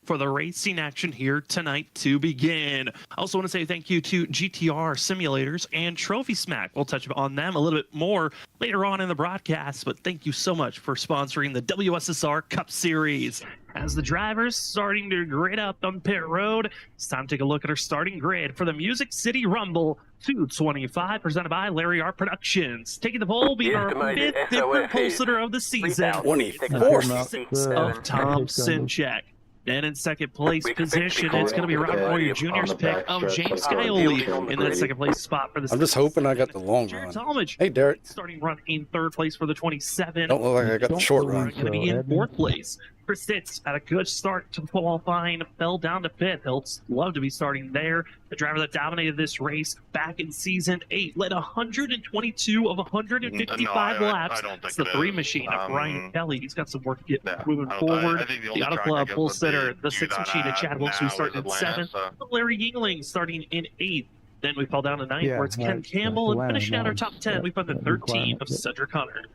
for the racing action here tonight to begin. I also want to say thank you to GTR Simulators and Trophy Smack. We'll touch on them a little bit more later on in the broadcast, but thank you so much for sponsoring the WSSR Cup Series. As the drivers starting to grid up on pit road, it's time to take a look at our starting grid for the Music City Rumble 225, presented by Larry R Productions. Taking the pole, being our fifth different pole sitter of the season, 24th of Tom Sinchek. And in second place position, it's going to be Robert Warrior Jr.'s pick of James Scioli in that second place spot for the. I'm just hoping I got the long run. Hey, Derek. Starting run in third place for the 27. Don't look like I got the short run. Going to be in fourth place. Chris Stitz had a good start to qualifying, fell down to fifth. He'll love to be starting there. The driver that dominated this race back in season 8 led 122 of 155 laps. It's the 3 machine of Brian Kelly. He's got some work to get moving forward. The Auto Club full sitter, the 6 machine of Chad Wilkes, who started in 7th. Larry Yingling starting in 8th. Then we fall down to 9th, where it's Ken Campbell, and finishing out our top 10, we put the 13 of Cedric Hunter.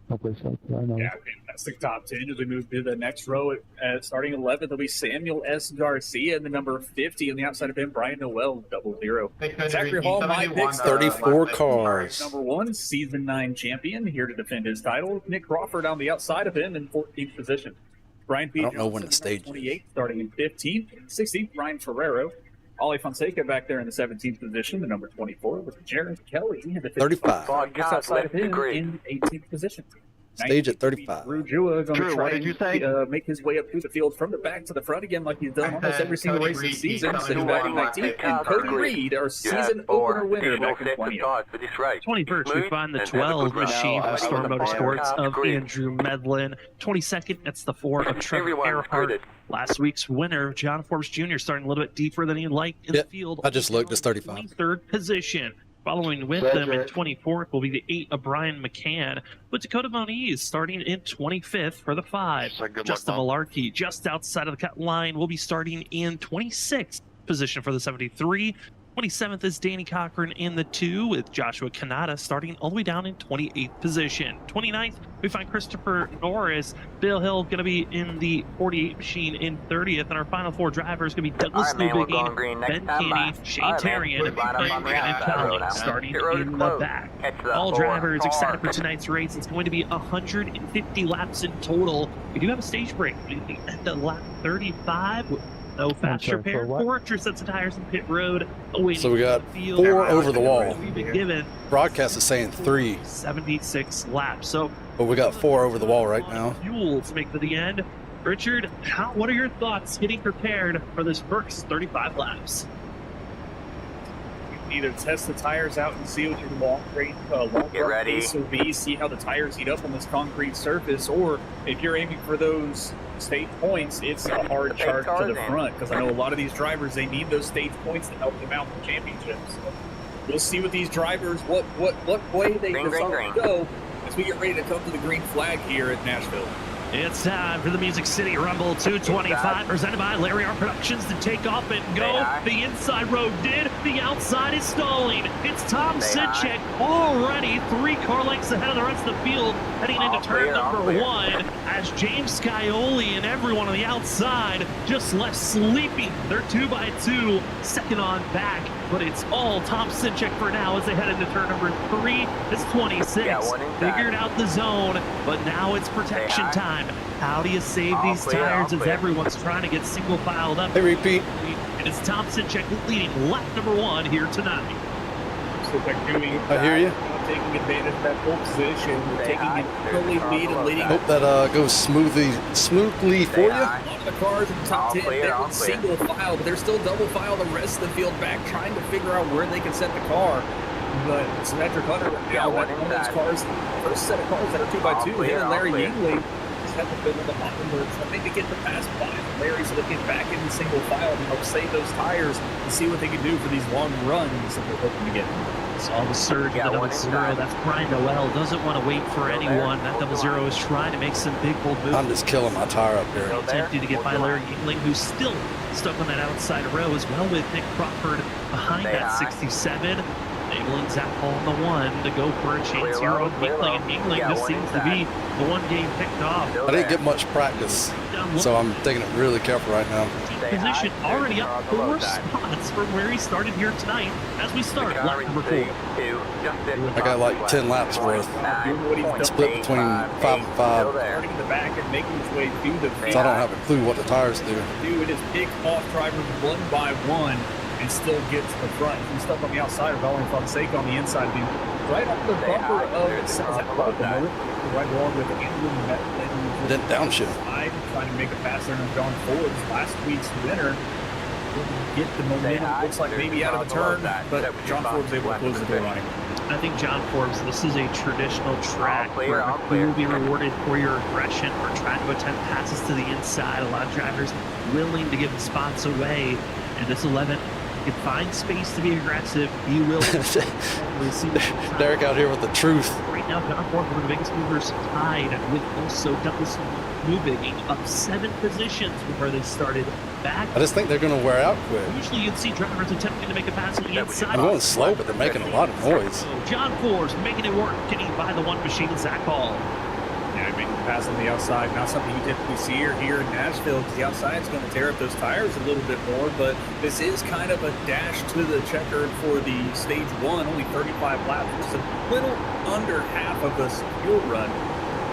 Yeah, fantastic top 10 as we move to the next row. Starting 11th, there'll be Samuel S. Garcia, and the number 50 on the outside of him, Brian Noel, 00. Zachary Hall, my picks, 34 cars. Number 1, season 9 champion, here to defend his title. Nick Crawford on the outside of him in 14th position. Brian P. I don't know when the stage is. 28th, starting in 15th. 16th, Ryan Ferrero. Ollie Fonseca back there in the 17th position, the number 24, with Jared Kelly in the 35. Just outside of him in 18th position. Stage at 35. Drew Jua going to try to make his way up through the field from the back to the front again, like he's done almost every single race this season. Sitting back in 19th, and Cody Reed, our season opener winner, back in 20th. 21st, we find the 12 machine of Storm Motorsports of Andrew Medlin. 22nd, that's the 4 of Trevor Earhart. Last week's winner, John Forbes Jr., starting a little bit deeper than he'd like in the field. I just looked, it's 35. 23rd position. Following with them in 24th will be the 8 of Brian McCann, with Dakota Moniz starting in 25th for the 5. Justin Malarkey, just outside of the cut line, will be starting in 26th position for the 73. 27th is Danny Cochran in the 2, with Joshua Kanata starting all the way down in 28th position. 29th, we find Christopher Norris. Bill Hill going to be in the 48 machine in 30th, and our final 4 drivers going to be Douglas Newbigin, Ben Keeney, Shane Tarian, and Brandon Collins starting in the back. All drivers excited for tonight's race. It's going to be 150 laps in total. We do have a stage break at the lap 35. No fast repair, 4 extra sets of tires in pit road. So we got 4 over the wall. We've been given broadcast is saying 3. 76 laps. So, but we got 4 over the wall right now. Fuel to make for the end. Richard, what are your thoughts getting prepared for this first 35 laps? Either test the tires out and see what your long race will be, see how the tires heat up on this concrete surface, or if you're aiming for those stage points, it's a hard chart to the front, because I know a lot of these drivers, they need those stage points to help them out in the championships. So we'll see what these drivers, what way they decide to go as we get ready to come to the green flag here at Nashville. It's time for the Music City Rumble 225, presented by Larry R Productions, to take off and go. The inside road did. The outside is stalling. It's Tom Sinchek already 3 car lengths ahead of the rest of the field, heading into turn number 1, as James Scioli and everyone on the outside just left sleeping. They're 2x2, second on back, but it's all Tom Sinchek for now as they head into turn number 3. It's 26. Figured out the zone, but now it's protection time. How do you save these tires as everyone's trying to get single filed up? Hey, repeat. And it's Tom Sinchek leading lap number 1 here tonight. So I hear you. Taking advantage of that pole position, taking an early lead and leading. Hope that goes smoothly for you. A lot of the cars in the top 10, they're single file, but they're still double file the rest of the field back, trying to figure out where they can set the car. But Cedric Hunter, one of those cars, first set of cars that are 2x2, him and Larry Yingling have to fill in the bottom birds, trying to get the pass by Larry so they get back in the single file and help save those tires and see what they can do for these long runs that they're hoping to get. Saw the surge of the 00. That's Brian Noel. Doesn't want to wait for anyone. That 00 is trying to make some big, bold moves. I'm just killing my tire up here. Attempting to get by Larry Yingling, who's still stuck on that outside row, as well with Nick Crawford behind that 67. They England, Zach Paul on the 1 to go for a chance here on England. And England just seems to be the one game picked off. I didn't get much practice, so I'm taking it really careful right now. Position already up 4 spots from where he started here tonight as we start lap number 4. I got like 10 laps worth. Split between 5 and 5. Starting in the back and making his way through the field. So I don't have a clue what the tires do. Dude, it is pick off drivers one by one and still get to the front. He's stuck on the outside of Valentine Fonseca on the inside. Dude, right off the bumper of right along with Andrew Medlin. Didn't downshift. Trying to make a faster than John Forbes. Last week's winner didn't get the momentum. Looks like maybe out of the turn, but John Forbes able to close the door on him. I think John Forbes, this is a traditional track where you will be rewarded for your aggression for trying to attempt passes to the inside. A lot of drivers willing to give the spots away. And this 11 can find space to be aggressive. You will. Derek out here with the truth. Right now, John Forbes, one of the biggest movers, tied with also Douglas moving up 7 positions from where they started back. I just think they're going to wear out quick. Usually you'd see drivers attempting to make a pass on the inside. I'm going slow, but they're making a lot of noise. John Forbes making it work, getting by the one machine, Zach Paul. Yeah, making a pass on the outside, not something you typically see here in Nashville, because the outside is going to tear up those tires a little bit more, but this is kind of a dash to the checkered for the stage 1, only 35 laps, just a little under half of a fuel run.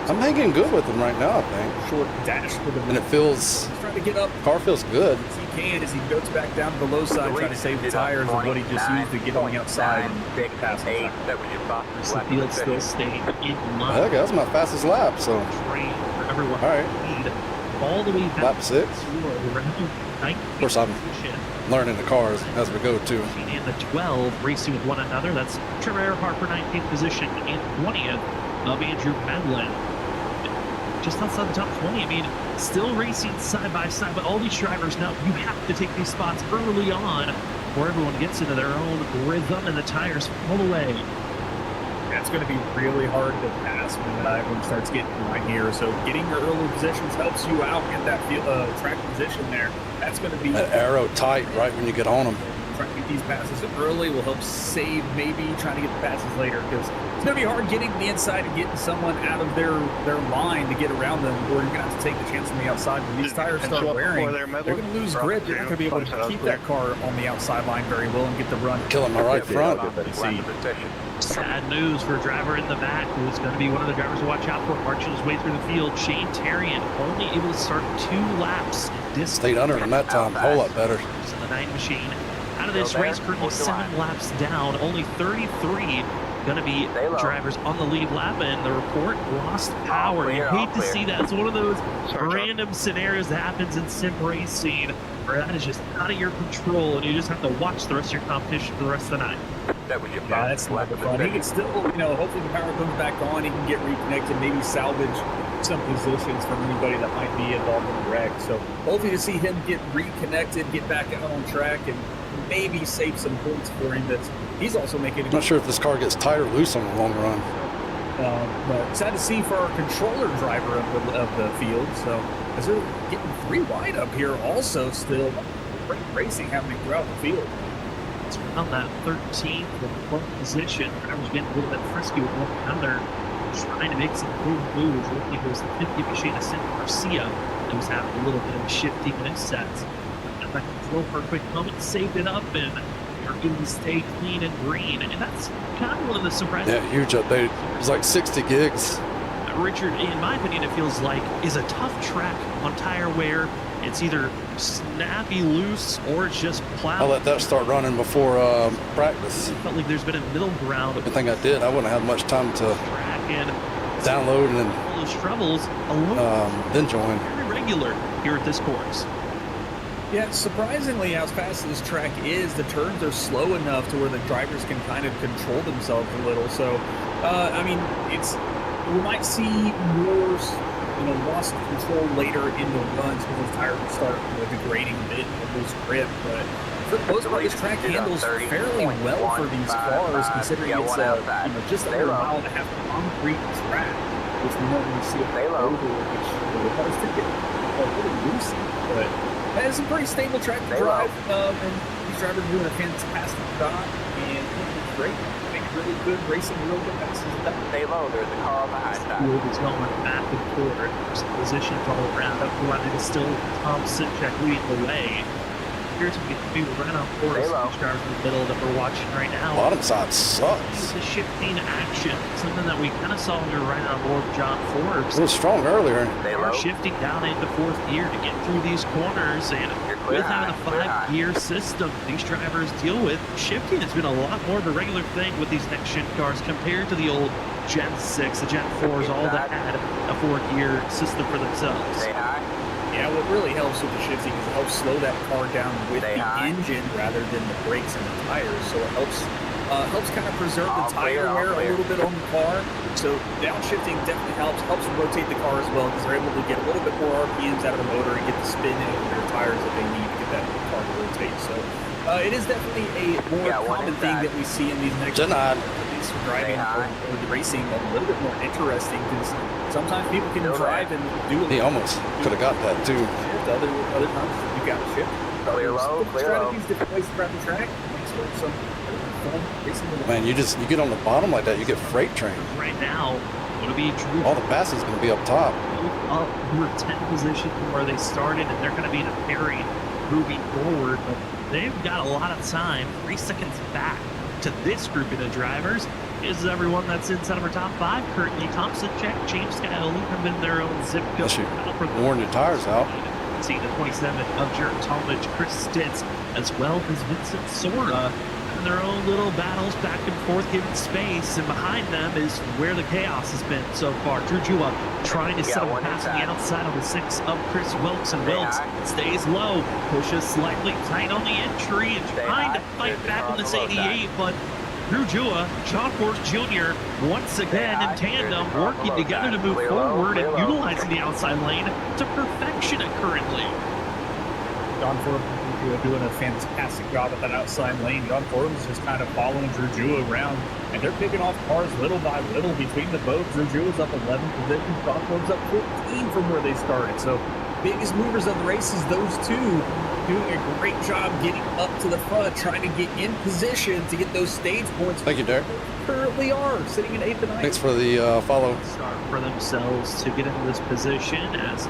I'm hanging good with him right now, I think. Short dash for the and it feels. He's trying to get up. Car feels good. As he can, as he goes back down to the low side, trying to save the tires of what he just used to get on the outside and big pass. The field still staying in line. Okay, that's my fastest lap, so. Train for everyone. All right. All the way back. Lap 6. Of course, I'm learning the cars as we go, too. And the 12 racing with one another. That's Trevor Earhart for 19th position and 20th of Andrew Medlin. Just outside the top 20. I mean, still racing side by side, but all these drivers know you have to take these spots early on where everyone gets into their own rhythm and the tires fall away. That's going to be really hard to pass when everyone starts getting right here. So getting your early positions helps you out in that track position there. That's going to be that arrow tight right when you get on them. Trying to get these passes early will help save maybe trying to get the passes later, because it's going to be hard getting the inside and getting someone out of their line to get around them, or you're going to have to take the chance on the outside. When these tires start wearing, they're going to lose grip. You're not going to be able to keep that car on the outside line very well and get the run. Killing my right front. Sad news for a driver in the back who's going to be one of the drivers to watch out for, marching his way through the field. Shane Terrian only able to start 2 laps. Stayed under him that time. A whole lot better. So the 9 machine out of this race, currently 7 laps down, only 33 going to be drivers on the lead lap, and the report lost power. You hate to see that. It's one of those random scenarios that happens in sim racing where that is just out of your control, and you just have to watch the rest of your competition for the rest of the night. Yeah, that's not fun. He can still, hopefully the power comes back on. He can get reconnected, maybe salvage some positions from anybody that might be involved in the wreck. So hopefully to see him get reconnected, get back out on track, and maybe save some points for him. That he's also making. I'm not sure if this car gets tight or loose on the long run. But sad to see for our controller driver of the field. So as they're getting 3 wide up here, also still great racing happening throughout the field. It's around that 13th or 12th position. Drivers getting a little bit frisky with one another, trying to make some cool moves. I think it was the 50 machine of Garcia that was having a little bit of a shifting in his sets. Got that control for a quick moment, saved it up, and are able to stay clean and green. And that's kind of one of the surprises. Yeah, huge update. It was like 60 gigs. Richard, in my opinion, it feels like is a tough track on tire wear. It's either snappy loose or it's just plowed. I'll let that start running before practice. It felt like there's been a middle ground. Good thing I did. I wouldn't have much time to download and all those troubles then join. Very regular here at this course. Yeah, surprisingly, as fast as this track is, the turns are slow enough to where the drivers can kind of control themselves a little. So, we might see more, loss of control later in the runs because the tires will start degrading a bit and lose grip. But for the most part, this track handles fairly well for these cars, considering it's just under a mile and a half concrete track, which we normally see a over, which the cars tend to get a little loosey. But it's a pretty stable track to drive, and these drivers are doing a fantastic job. And great. Make really good racing, real good passes. Stay low, there's a car on the high side. Field is going back and forth. There's positions all around. Up front, it is still Tom Sinchek leading the way. Here's what we get to do. We're right on course. These cars in the middle that we're watching right now. Bottom side sucks. It's a shifting action. Something that we kind of saw when we were right on board John Forbes. It was strong earlier. We're shifting down into fourth gear to get through these corners, and with having a 5-gear system these drivers deal with, shifting has been a lot more of a regular thing with these next-gen cars compared to the old Gen 6, the Gen 4s, all that had a 4-gear system for themselves. Yeah, what really helps with the shifting is it helps slow that car down with the engine rather than the brakes and the tires. So it helps kind of preserve the tire wear a little bit on the car. So downshifting definitely helps rotate the car as well because they're able to get a little bit more RPMs out of the motor and get the spin in their tires that they need to get that car to rotate. So it is definitely a more common thing that we see in these next driving or the racing a little bit more interesting because sometimes people can drive and do it. He almost could have got that too. Other times you got to shift. Clear low, clear low. Different ways to grab the track. So fun racing. Man, you get on the bottom like that, you get freight train. Right now, it'll be Drew. All the passing's going to be up top. Up, we're 10 position from where they started, and they're going to be in a pairing moving forward. But they've got a lot of time. 3 seconds back to this grouping of drivers is everyone that's inside of our top 5 currently. Thompson, Jack, James, Skyoli have been their own zip code. Worn your tires out. See the 27 of Jared Talmadge, Chris Stitz, as well as Vincent Sora. And their own little battles back and forth, giving space. And behind them is where the chaos has been so far. Drew Jua trying to set up a pass on the outside on the 6 of Chris Wilkes. And Wilkes stays low, pushes slightly tight on the entry, and trying to fight back on this 88, but Drew Jua, John Force Jr., once again in tandem, working together to move forward and utilizing the outside lane to perfection currently. John Forbes doing a fantastic job at that outside lane. John Forbes is just kind of following Drew Jua around, and they're picking off cars little by little between the both. Drew Jua's up 11 positions, John Forbes up 14 from where they started. So biggest movers of the race is those two doing a great job getting up to the front, trying to get in position to get those stage points. Thank you, Derek. Currently are sitting in 8th and 9th. Thanks for the follow. Start for themselves to get into this position as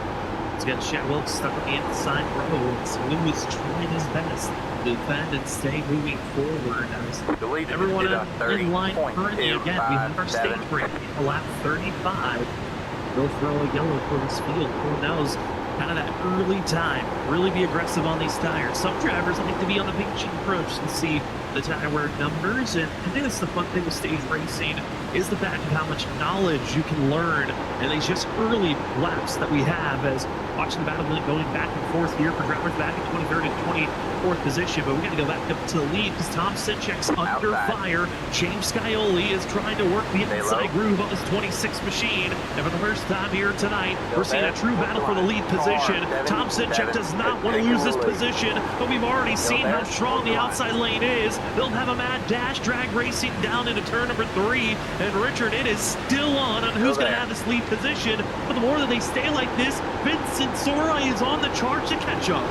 it's got Chad Wilkes stuck on the inside road. So Lou is trying his best to defend and stay moving forward as everyone in line currently again. We have our stage break lap 35. They'll throw a yellow for this field. Who knows? Kind of that early time. Really be aggressive on these tires. Some drivers like to be on the pinching approach and see the tire wear numbers. And I think that's the fun thing with stage racing is the fact of how much knowledge you can learn in these just early laps that we have as watching the battle going back and forth here for drivers back in 23rd and 24th position. But we got to go back up to the lead because Tom Sinchek's under fire. James Skyoli is trying to work the inside groove on his 26 machine. And for the first time here tonight, we're seeing a true battle for the lead position. Tom Sinchek does not want to lose this position, but we've already seen how strong the outside lane is. They'll have a mad dash drag racing down into turn number 3. And Richard, it is still on who's going to have this lead position. But the more that they stay like this, Vincent Sora is on the charge to catch up.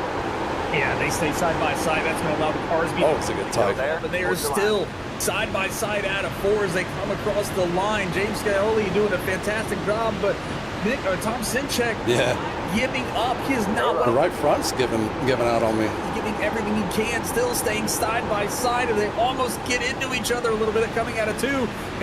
Yeah, they stay side by side. That's going to allow the cars to be. Oh, it's a good tie. But they are still side by side out of 4 as they come across the line. James Scaoli doing a fantastic job, but Tom Sinchek giving up. He is not. The right front's giving out on me. He's giving everything he can, still staying side by side, and they almost get into each other a little bit coming out of 2.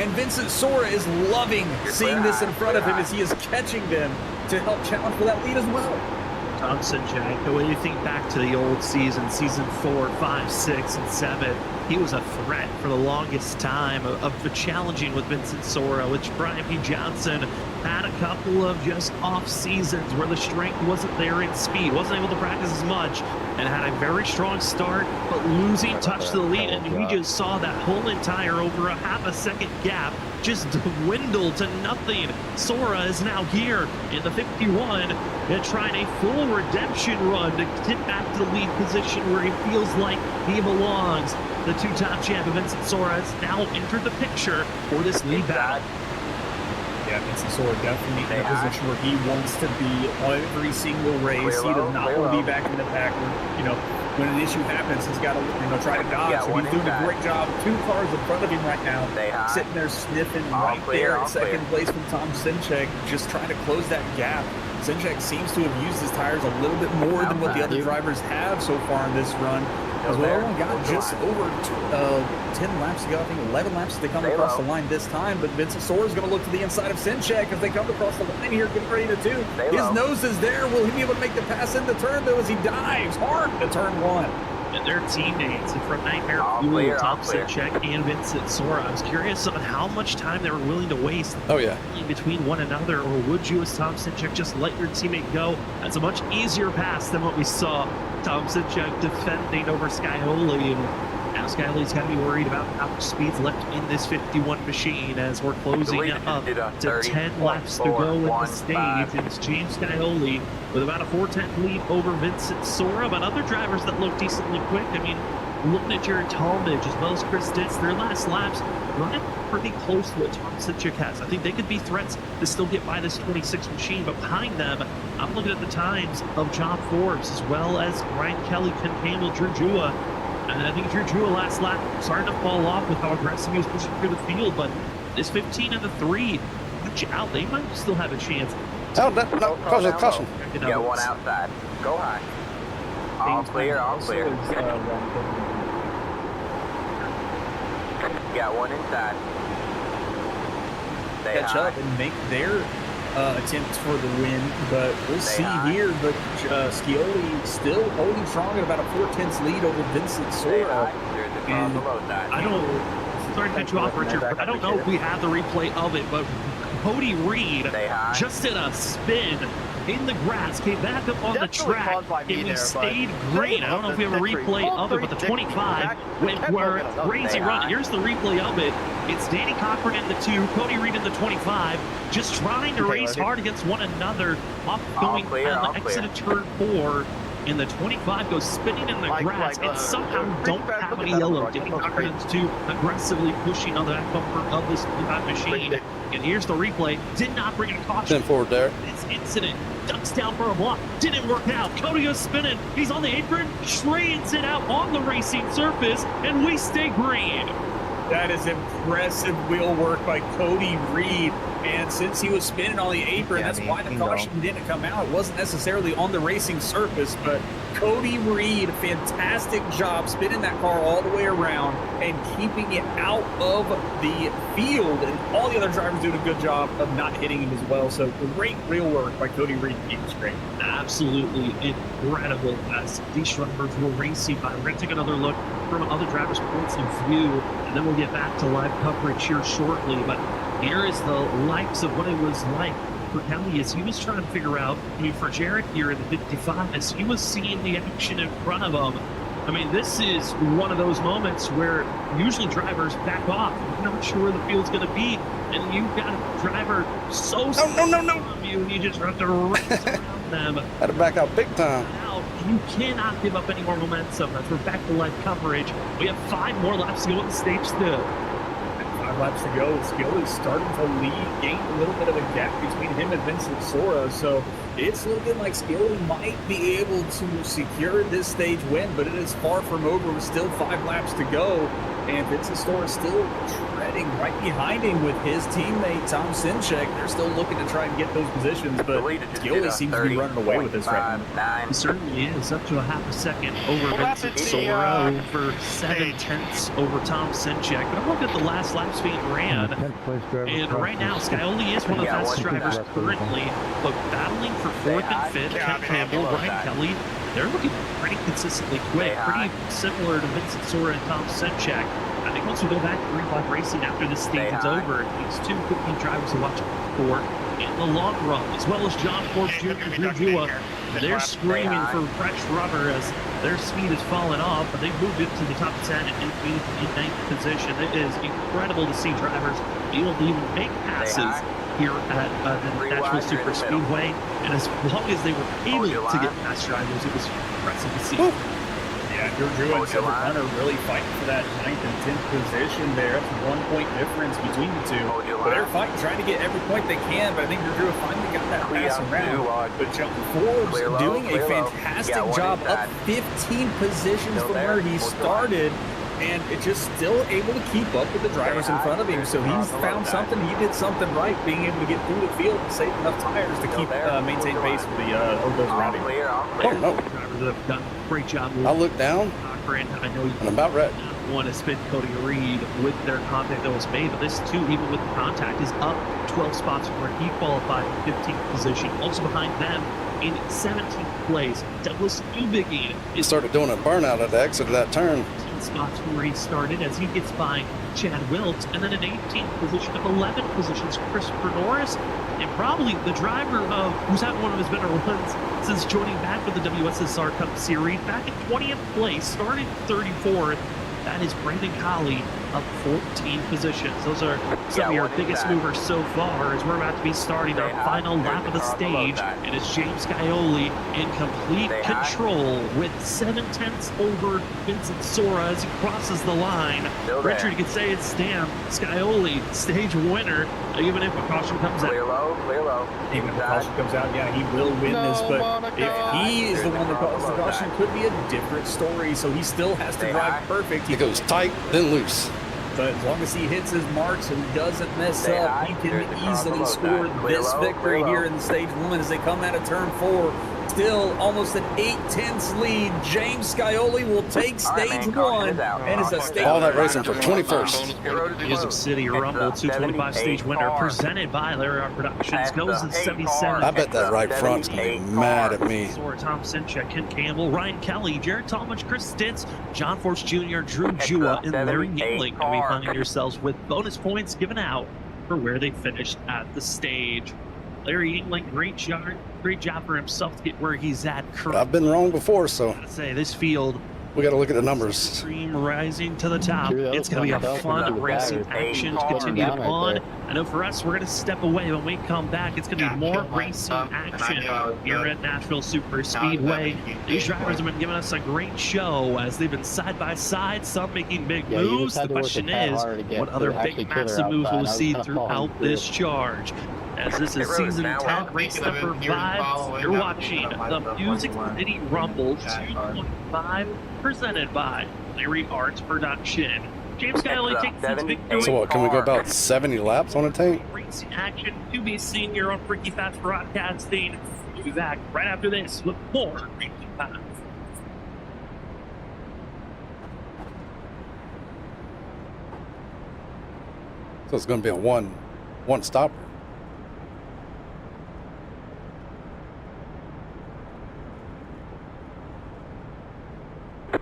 And Vincent Sora is loving seeing this in front of him as he is catching them to help challenge for that lead as well. Tom Sinchek, when you think back to the old season 4, 5, 6, and 7, he was a threat for the longest time of challenging with Vincent Sora, which Brian P. Johnson had a couple of just off seasons where the strength wasn't there in speed, wasn't able to practice as much, and had a very strong start, but losing touch to the lead, and we just saw that whole entire over a half a second gap just dwindle to nothing. Sora is now here in the 51 and trying a full redemption run to get back to the lead position where he feels like he belongs. The two-time champ Vincent Sora has now entered the picture for this lead battle. Yeah, Vincent Sora definitely in a position where he wants to be every single race. He does not want to be back in the pack. you know, when an issue happens, he's got to, you know, try to dodge. So he's doing a great job. 2 cars in front of him right now, sitting there sniffing right there at second place from Tom Sinchek, just trying to close that gap. Sinchek seems to have used his tires a little bit more than what the other drivers have so far in this run. As we only got just over 10 laps to go. I think 11 laps as they come across the line this time. But Vincent Soar is going to look to the inside of Sinchek as they come across the line here, getting ready to do. His nose is there. Will he be able to make the pass in the turn, though, as he dives hard to turn 1? And their teammates from Nightmare Fuel, Tom Sinchek and Vincent Sora. I was curious on how much time they were willing to waste in between one another, or would you, as Tom Sinchek, just let your teammate go? That's a much easier pass than what we saw Tom Sinchek defending over Scioli. And now Scioli's got to be worried about how much speed's left in this 51 machine as we're closing up to 10 laps to go in the stage. It's James Scioli with about a 4:10 lead over Vincent Sora, but other drivers that look decently quick. I mean, looking at Jared Talmadge as well as Chris Ditz, their last laps running pretty close to what Tom Sinchek has. I think they could be threats to still get by this 26 machine, but behind them, I'm looking at the times of John Forbes as well as Ryan Kelly, Ken Campbell, Drew Jua. And I think Drew Jua last lap starting to fall off with how aggressive he was pushing through the field, but this 15 and the 3, watch out, they might still have a chance. Oh, no, caution. You got one outside. Go high. All clear, all clear. You got one inside. Catch up and make their attempts for the win, but we'll see here. But Scioli still holding strong at about a 4/10 lead over Vincent Sora. And I don't, sorry to cut you off, Richard, but I don't know if we have the replay of it, but Cody Reed just did a spin in the grass, came back up on the track, and we stayed green. I don't know if we have a replay of it, but the 25 went where crazy run. Here's the replay of it. It's Danny Cochran in the 2, Cody Reed in the 25, just trying to race hard against one another, off going on the exit of turn 4. And the 25 goes spinning in the grass and somehow don't have any yellow. Danny Cochran's 2 aggressively pushing on the back bumper of this 25 machine. And here's the replay. Did not bring a caution. 10 forward there. This incident ducks down for a block. Didn't work out. Cody goes spinning. He's on the apron. Trades it out on the racing surface. And we stay green. That is impressive wheel work by Cody Reed. And since he was spinning on the apron, that's why the caution didn't come out. It wasn't necessarily on the racing surface, but Cody Reed, fantastic job spinning that car all the way around and keeping it out of the field. And all the other drivers doing a good job of not hitting him as well. So great wheel work by Cody Reed. He was great. Absolutely incredible as these drivers were racing by. We're going to take another look from other drivers' points of view, and then we'll get back to live coverage here shortly. But here is the likes of what it was like for Kelly as he was trying to figure out, I mean, for Jared here in the 55, as he was seeing the action in front of him. I mean, this is one of those moments where usually drivers back off. You're not sure where the field's going to be, and you've got a driver so no. You just have to race around them. Had to back out big time. Now, you cannot give up any more momentum. As we're back to live coverage, we have 5 more laps to go on the stage still. 5 laps to go. Scioli's starting to lead, gain a little bit of a gap between him and Vincent Sora. So it's looking like Scioli might be able to secure this stage win, but it is far from over with still 5 laps to go. And Vincent Sora still treading right behind him with his teammate Tom Sinchek. They're still looking to try and get those positions, but Scioli seems to be running away with this right now. He certainly is, up to a half a second over Vincent Sora, over 7/10 over Tom Sinchek. But I'm looking at the last laps being ran, and right now Scioli is one of the fastest drivers currently, but battling for 4th and 5th, Ken Campbell, Ryan Kelly, they're looking pretty consistently quick, pretty similar to Vincent Sora and Tom Sinchek. I think once we go back to 3-5 racing after this stage is over, these 2 could be drivers to watch for in the long run, as well as John Forbes Jr. and Drew Jua. They're screaming for fresh rubber as their speed has fallen off, but they've moved into the top 10 and 8th and 9th position. It is incredible to see drivers be able to even make passes here at the Nashville Super Speedway, and as long as they were able to get past drivers, it was impressive to see. Yeah, Drew and Silver Hunter really fighting for that 9th and 10th position there. That's a 1 point difference between the two. But they're fighting, trying to get every point they can, but I think Drew finally got that pass around. But John Forbes doing a fantastic job, up 15 positions from where he started. And it's just still able to keep up with the drivers in front of him. So he's found something. He did something right, being able to get through the field and save enough tires to keep maintain pace with the those around him. Oh, no. Drivers have done a great job. I look down, I know you and I'm about ready. want to spin Cody Reed with their contact that was made, but this too, even with the contact, is up 12 spots from where he qualified in 15th position. Also behind them in 17th place, Douglas Newbiggie He started doing a burnout at the exit of that turn. spots from where he started as he gets by Chad Wilt, and then in 18th position of 11 positions Christopher Norris, and probably the driver who's had one of his better runs since joining back with the WSSR Cup Series back in 20th place, started 34th. That is Brandon Colley up 14 positions. Those are some of your biggest movers so far as we're about to be starting our final lap of the stage. And it's James Scioli in complete control with 7/10 over Vincent Sora as he crosses the line. Richard could say it's Stan Scioli, stage winner, even if a caution comes out. Clear low. Even if a caution comes out, yeah, he will win this. But if he is the one that calls the caution, it could be a different story. So he still has to drive perfect. It goes tight, then loose. But as long as he hits his marks and doesn't mess up, he can easily score this victory here in the stage one as they come out of turn 4. Still almost an 8/10 lead. James Scioli will take stage one and is a stage. All that racing for 21st. Music City Rumble 225 stage winner presented by Larry R Productions goes in 77. I bet that right front's gonna be mad at me. Sora Thompson, Ken Campbell, Ryan Kelly, Jared Talmadge, Chris Stitz, John Force Jr., Drew Jua, and Larry Yingling will be finding yourselves with bonus points given out for where they finished at the stage. Larry Yingling, great job for himself to get where he's at currently. I've been wrong before, so I'd say this field, we got to look at the numbers. Stream rising to the top. It's going to be a fun racing action to continue on. I know for us, we're going to step away. When we come back, it's going to be more racing action here at Nashville Super Speedway. These drivers have been giving us a great show as they've been side by side, some making big moves. The question is, what other big, massive moves will we see throughout this charge? As this is season 10, race number 5, you're watching the Music City Rumble 225, presented by Larry Arts Production. James Scioli takes his victory. So what, can we go about 70 laps on a tank? Racing action to be seen here on Freaky Fast Broadcasting. We'll be back right after this with more Freaky Fast. So it's going to be a one stopper.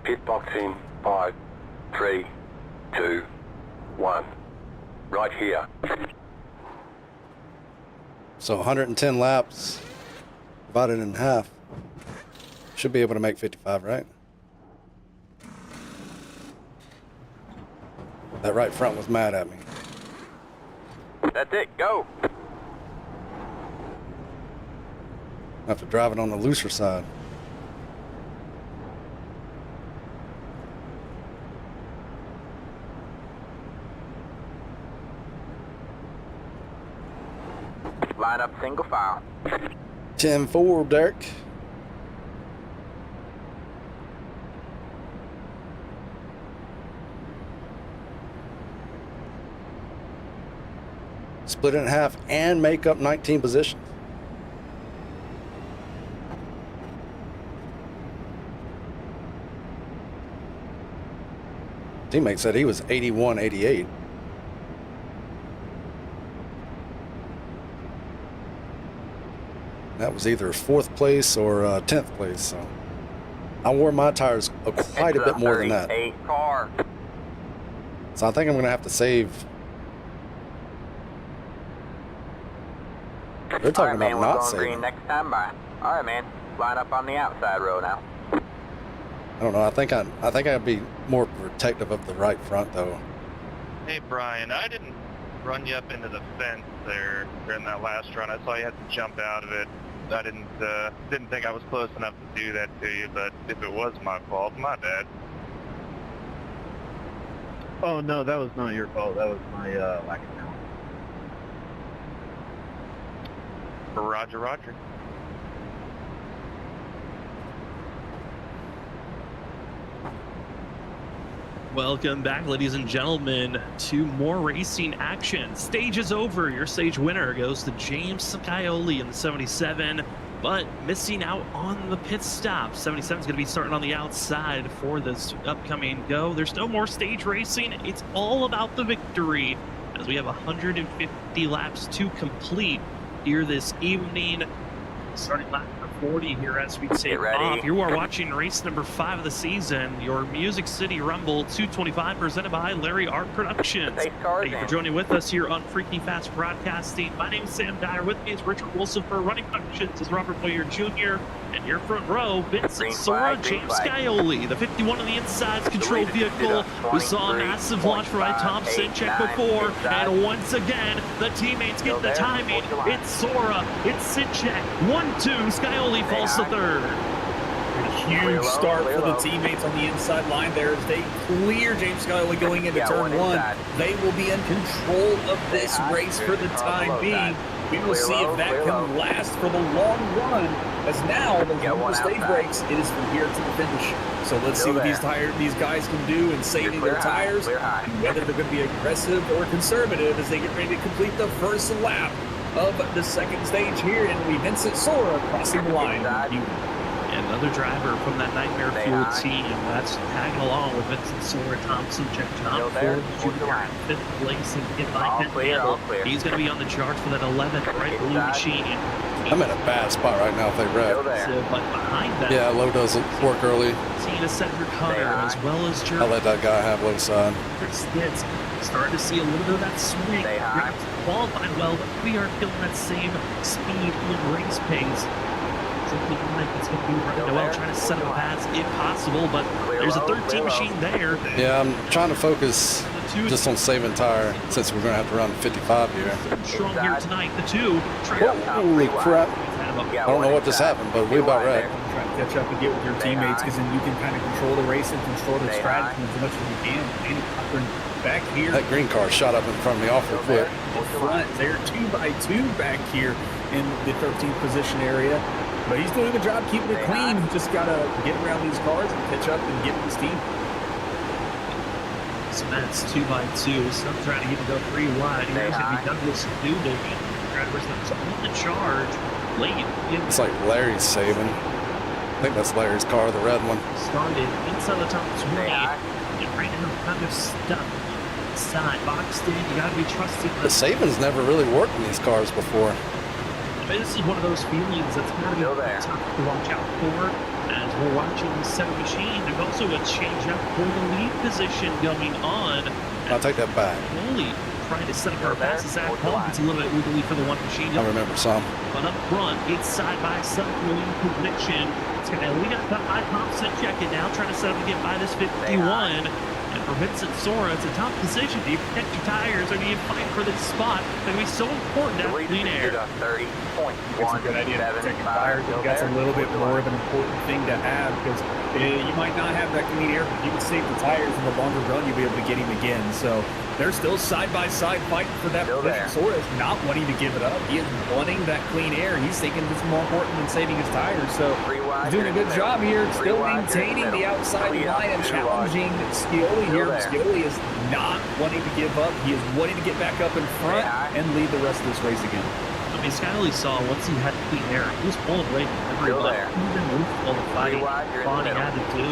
Pit box in 5, 3, 2, 1. Right here. So 110 laps divided in half. Should be able to make 55, right? That right front was mad at me. That's it, go. I have to drive it on the looser side. Line up single file. 10-4, Derek. Split it in half and make up 19 positions. Teammate said he was 81-88. That was either 4th place or 10th place. So I wore my tires quite a bit more than that. Car. So I think I'm going to have to save. They're talking about man, not we're going green saving. next time by. All right, man. Line up on the outside row now. I don't know. I think I'd be more protective of the right front though. Hey Brian, I didn't run you up into the fence there during that last run. I saw you had to jump out of it. didn't think I was close enough to do that to you, but if it was my fault, my bad. Oh no, that was not your fault. That was my lack of talent. Roger, Roger. Welcome back, ladies and gentlemen, to more racing action. Stage is over. Your stage winner goes to James Scioli in the 77, but missing out on the pit stop. 77 is going to be starting on the outside for this upcoming go. There's no more stage racing. It's all about the victory, as we have 150 laps to complete here this evening. Starting lap number 40 here as we take off. You are watching race number 5 of the season, your Music City Rumble 225, presented by Larry Art Productions. Thank you for joining with us here on Freaky Fast Broadcasting. My name is Sam Dyer. With me is Richard Wilson for Running Productions, is Robert Boyer Jr., and your front row, Vincent Sora, James Scioli. The 51 on the inside's control vehicle. We saw a massive launch by Thompson, check before, and once again, the teammates get the timing. It's Sora, it's Sinchek, 1-2, Scioli falls to third. A huge start for the teammates on the inside line there as they clear James Scioli going into turn 1. They will be in control of this race for the time being. We will see if that can last for the long run, as now the normal stage breaks, it is from here to the finish. So let's see what these guys can do in saving their tires, and whether they're going to be aggressive or conservative as they get ready to complete the first lap of the second stage here. And we Vincent Sora crossing the line. Another driver from that Nightmare Fuel team that's tagging along with Vincent Sora, Thompson, Jeff John Ford Jr. in 5th place and get by Ken. He's going to be on the charge for that 11th right blue machine. I'm in a bad spot right now if they wreck. But behind that, yeah, low doesn't work early. Tina Cedric Hunter as well as Jeremy. I'll let that guy have low side. It's starting to see a little bit of that swing. Qualified well, but we are feeling that same speed and race pace. It's going to be running well, trying to set up a pass if possible, but there's a 13 machine there. Yeah, I'm trying to focus just on saving tire since we're going to have to run 55 here. Strong here tonight, the 2. Holy crap. I don't know what just happened, but we about wrecked. Try to catch up and get with your teammates, because then you can kind of control the race and control the strategy as much as you can. Danny Cochran back here. That green car shot up in front of me awfully quick. Front, they're 2x2 back here in the 13th position area. But he's doing a good job keeping it clean. Just got to get around these cars and catch up and get with his team. So that's 2x2. So I'm trying to get to go 3 wide. Here's going to be Douglas Newman. Drivers that's on the charge late. It's like Larry's saving. I think that's Larry's car, the red one. Started inside the top 20. And right now kind of stuck. Side boxed in. You got to be trusting. The saving's never really worked in these cars before. This is one of those feelings that's going to be tough to watch out for as we're watching the 7 machine. There's also a change up for the lead position going on. I'll take that back. Slowly trying to set up our passes at home. It's a little bit wiggly for the 1 machine. I remember some. But up front, it's side by side lead position. It's going to we got cut by Thompson. Check it now, trying to set up and get by this 51. And for Vincent Sora, it's a tough decision. Do you protect your tires or do you fight for this spot? It's going to be so important to have clean air. It's a good idea to protect your tires. That's a little bit more of an important thing to have, because you might not have that clean air, but you can save the tires in the longer run. You'll be able to get him again. So they're still side by side fighting for that position. Sora is not wanting to give it up. He is wanting that clean air. He's thinking it's more important than saving his tires. So he's doing a good job here, still maintaining the outside line and challenging Scioli here. Scioli is not wanting to give up. He is wanting to get back up in front and lead the rest of this race again. I mean, Scioli saw once he had clean air, he was pulling away from everybody. Even with all the fighting Bonnie had to do.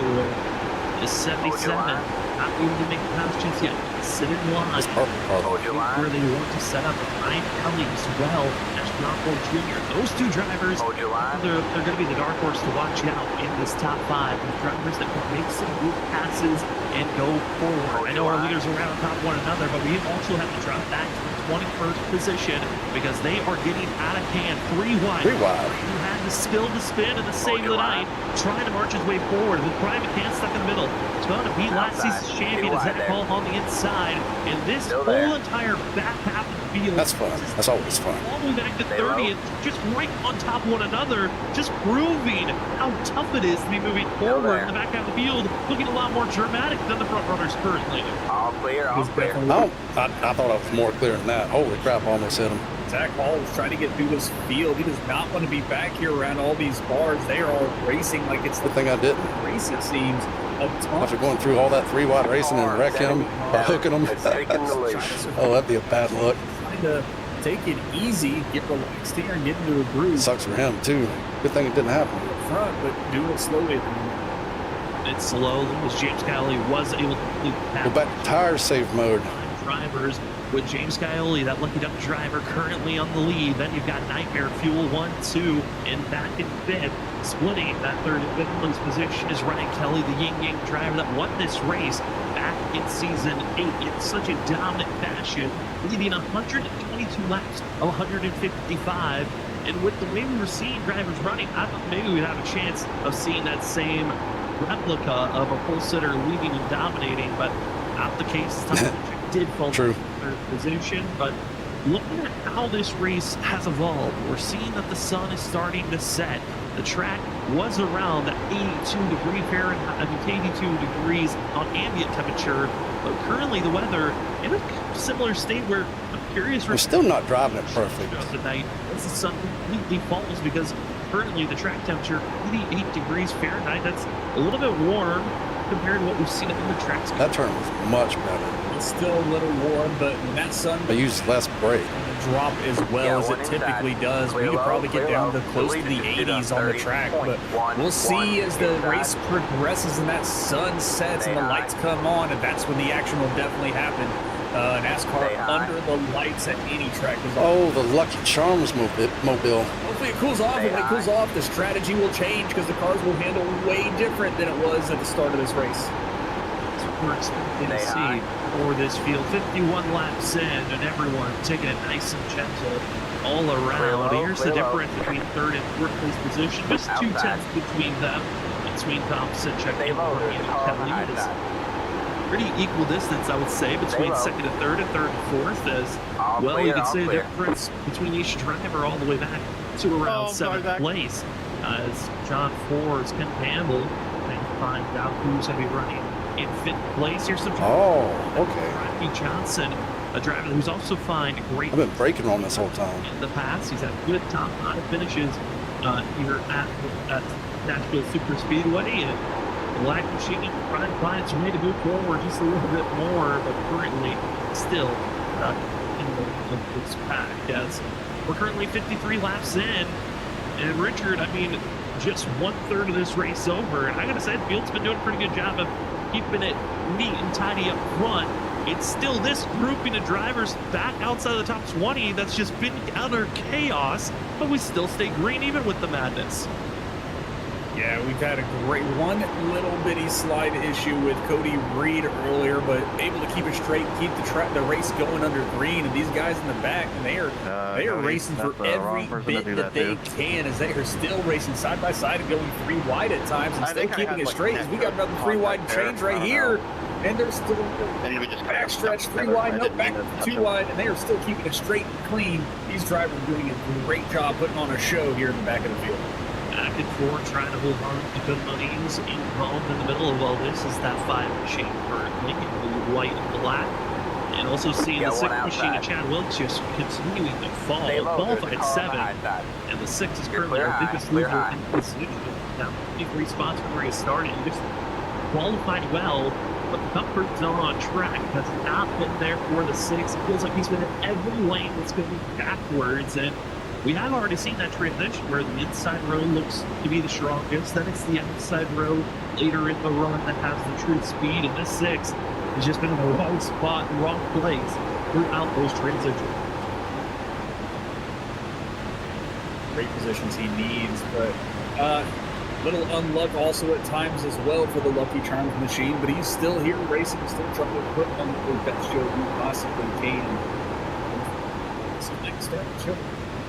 Is 77 not able to make the pass just yet. Sit in line where they want to set up behind Kelly as well as John Ford Jr. Those 2 drivers, they're going to be the dark horse to watch out in this top 5. The drivers that can make some good passes and go forward. I know our leaders are around on top of one another, but we also have to drop back to the 21st position because they are getting out of hand. 3 wide. 3 wide. You had to spill the spin and the save of the night, trying to march his way forward. The Brian McCann stuck in the middle. It's going to be last season's champion as Zach Hall on the inside. And this whole entire back half of the field. That's fun. That's always fun. All the way back to 30th, just right on top of one another, just proving how tough it is to be moving forward in the back half of the field, looking a lot more dramatic than the front runners currently. All clear, all clear. I thought I was more clear than that. Holy crap, I almost hit him. Zach Hall is trying to get through this field. He does not want to be back here around all these bars. They are all racing like it's the thing I didn't. Race, it seems. After going through all that 3-wide racing and wreck him by hooking him. Oh, that'd be a bad look. Trying to take it easy, get relaxed here, and get into a groove. Sucks for him, too. Good thing it didn't happen. Up front, but do it slowly. It's slow as James Cowley was able to complete the pass. Go back to tire save mode. Drivers with James Scioli, that lucky duck driver, currently on the lead. Then you've got Nightmare Fuel 1, 2, and back in fifth. Splitting that third and fifth place position is Ryan Kelly, the Ying Yang driver that won this race back in season 8 in such a dominant fashion, leading 122 laps of 155. And with the way we were seeing drivers running, I thought maybe we'd have a chance of seeing that same replica of a pole sitter leading and dominating, but not the case. Did fall to third position, but looking at how this race has evolved, we're seeing that the sun is starting to set. The track was around that 82-degree Fahrenheit, 82 degrees on ambient temperature, but currently the weather in a similar state where I'm curious. We're still not driving it perfect. Tonight, as the sun completely falls, because currently the track temperature 88 degrees Fahrenheit. That's a little bit warm compared to what we've seen in the tracks. That turn was much better. It's still a little warm, but when that sun I used less brake. Drop as well as it typically does, we could probably get down to close to the 80s on the track, but we'll see as the race progresses and that sun sets and the lights come on, and that's when the action will definitely happen. NASCAR under the lights at any track is Oh, the Lucky Charms mobile. Hopefully it cools off, and when it cools off, the strategy will change because the cars will handle way different than it was at the start of this race. We're expecting to see for this field 51 laps in, and everyone taking it nice and gentle all around. Here's the difference between third and fourth place position, just 2 tenths between them, between Thompson, Checkmate, and Kelly. It's pretty equal distance, I would say, between second and third and fourth, as well. You could say the difference between each driver all the way back to around seventh place, as John Ford's Ken Campbell and find out who's going to be running in fifth place. Here's some okay. Johnson, a driver who's also found great. I've been braking on this whole time. In the past, he's had good top 9 finishes here at Nashville Super Speedway, and the Black Machine trying to find its way to move forward just a little bit more, but currently still in this pack. As we're currently 53 laps in, and Richard, I mean, just 1/3 of this race over, and I gotta say, the field's been doing a pretty good job of keeping it neat and tidy up front. It's still this grouping of drivers back outside of the top 20 that's just been utter chaos, but we still stay green even with the madness. Yeah, we've had a great one little bitty slide issue with Cody Reed earlier, but able to keep it straight, keep the race going under green. And these guys in the back, and they are racing for every bit that they can, as they are still racing side by side and going 3 wide at times and still keeping it straight. As we got another 3 wide change right here, and they're still backstretch 3 wide, no, back 2 wide, and they are still keeping it straight and clean. These drivers are doing a great job putting on a show here in the back of the field. Back and forth, trying to hold on to good monies involved in the middle of all this is that 5 machine currently in the white and black. And also seeing the 6 machine of Chad Wilkes just continuing to fall. Qualified at 7, and the 6 is currently our biggest loser in this position. Now, 53 spots from where he started. He just qualified well, but the comfort zone on track has not been there for the 6. It feels like he's been in every lane that's going backwards, and we have already seen that transition where the inside row looks to be the strongest, then it's the outside row later in the run that has the true speed, and this 6 has just been in the wrong spot and wrong place throughout those transitions. Great positions he needs, but little unluck also at times as well for the Lucky Charms machine, but he's still here racing, still trying to put on the best show he possibly can. It's the next step.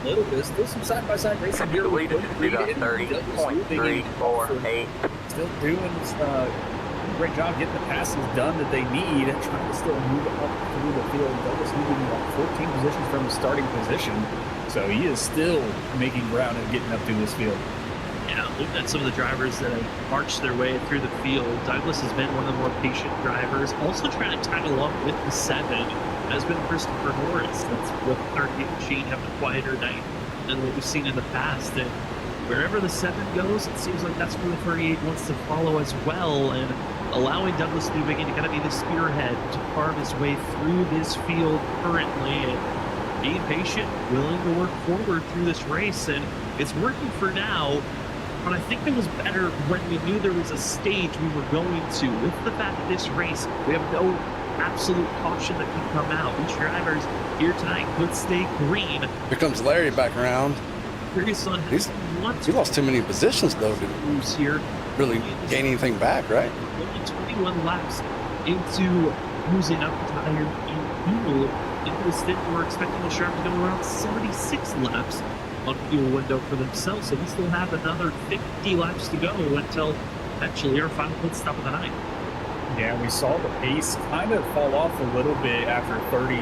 a little bit. Still some side-by-side racing here. The lead is 30.348. Still doing a great job getting the passes done that they need, trying to still move up through the field. Douglas moving about 14 positions from the starting position. So he is still making ground and getting up through this field. Yeah, looking at some of the drivers that have marched their way through the field, Douglas has been one of the more patient drivers. Also trying to tag along with the 7 has been Christopher Norris. That's with 38 machine having a quieter night than what we've seen in the past. And wherever the 7 goes, it seems like that's where the 38 wants to follow as well. And allowing Douglas Newbegin to kind of be the spearhead to carve his way through this field currently. And being patient, willing to work forward through this race. And it's working for now. But I think it was better when we knew there was a stage we were going to. With the fact that this race, we have no absolute caution that can come out. Each drivers here tonight could stay green. Here comes Larry back around. Curious on how you want He to lost too many positions, though, to lose here. really gain anything back, right? Only 21 laps into using up the tire in fuel. Into the stint, we're expecting the Sharp to go around 76 laps on fuel window for themselves, so we still have another 50 laps to go until eventually our final pit stop of the night. Yeah, we saw the pace kind of fall off a little bit after 30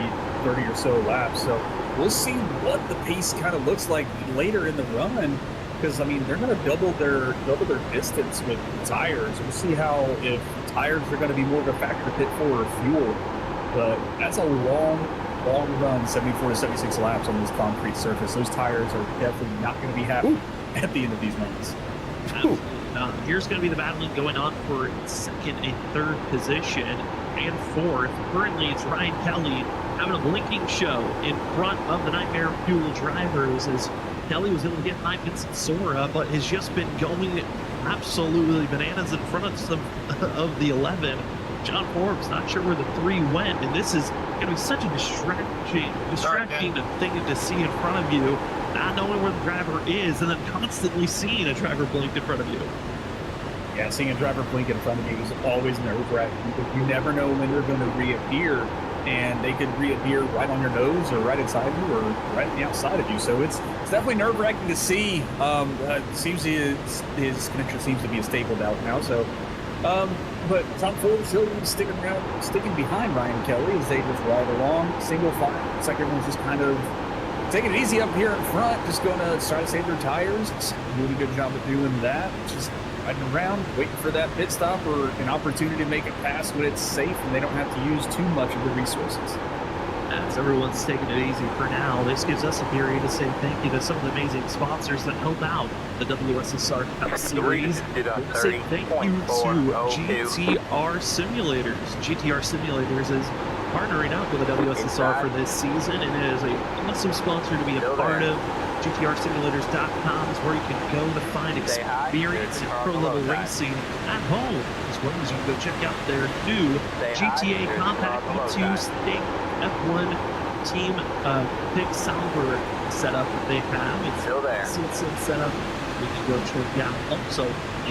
or so laps. So we'll see what the pace kind of looks like later in the run. Because I mean, they're going to double their distance with tires. We'll see how if tires are going to be more of a factor to pit for or fuel. But that's a long run, 74 to 76 laps on this concrete surface. Those tires are definitely not going to be happy at the end of these runs. Here's going to be the battling going on for 2nd and 3rd position and 4th. Currently, it's Ryan Kelly having a blinking show in front of the Nightmare Fuel drivers as Kelly was able to get by Vincent Sora, but has just been going absolutely bananas in front of the 11. John Forbes not sure where the 3 went, and this is going to be such a distracting thing to see in front of you, not knowing where the driver is, and then constantly seeing a driver blink in front of you. Yeah, seeing a driver blink in front of you is always nerve-wracking because you never know when they're going to reappear, and they could reappear right on your nose or right inside you or right on the outside of you. So it's definitely nerve-wracking to see. Seems his connection seems to be a stable out now. So, but Tom Forbes, he'll be sticking behind Ryan Kelly as they just ride along, single file. It's like everyone's just kind of taking it easy up here in front, just going to try to save their tires. It's a really good job of doing that. Just riding around, waiting for that pit stop or an opportunity to make a pass when it's safe and they don't have to use too much of the resources. As everyone's taking it easy for now, this gives us a period to say thank you to some of the amazing sponsors that help out the WSSR Cup Series. Say thank you to GTR Simulators. GTR Simulators is partnering up with the WSSR for this season, and it is a awesome sponsor to be a part of. GTRsimulators.com is where you can go to find experience in pro-level racing at home, as well as you can go check out their new GTA Compact V2 Sting F1 Team Pick Sauber setup that they have. It's still there. It's set up. You can go check out. Also,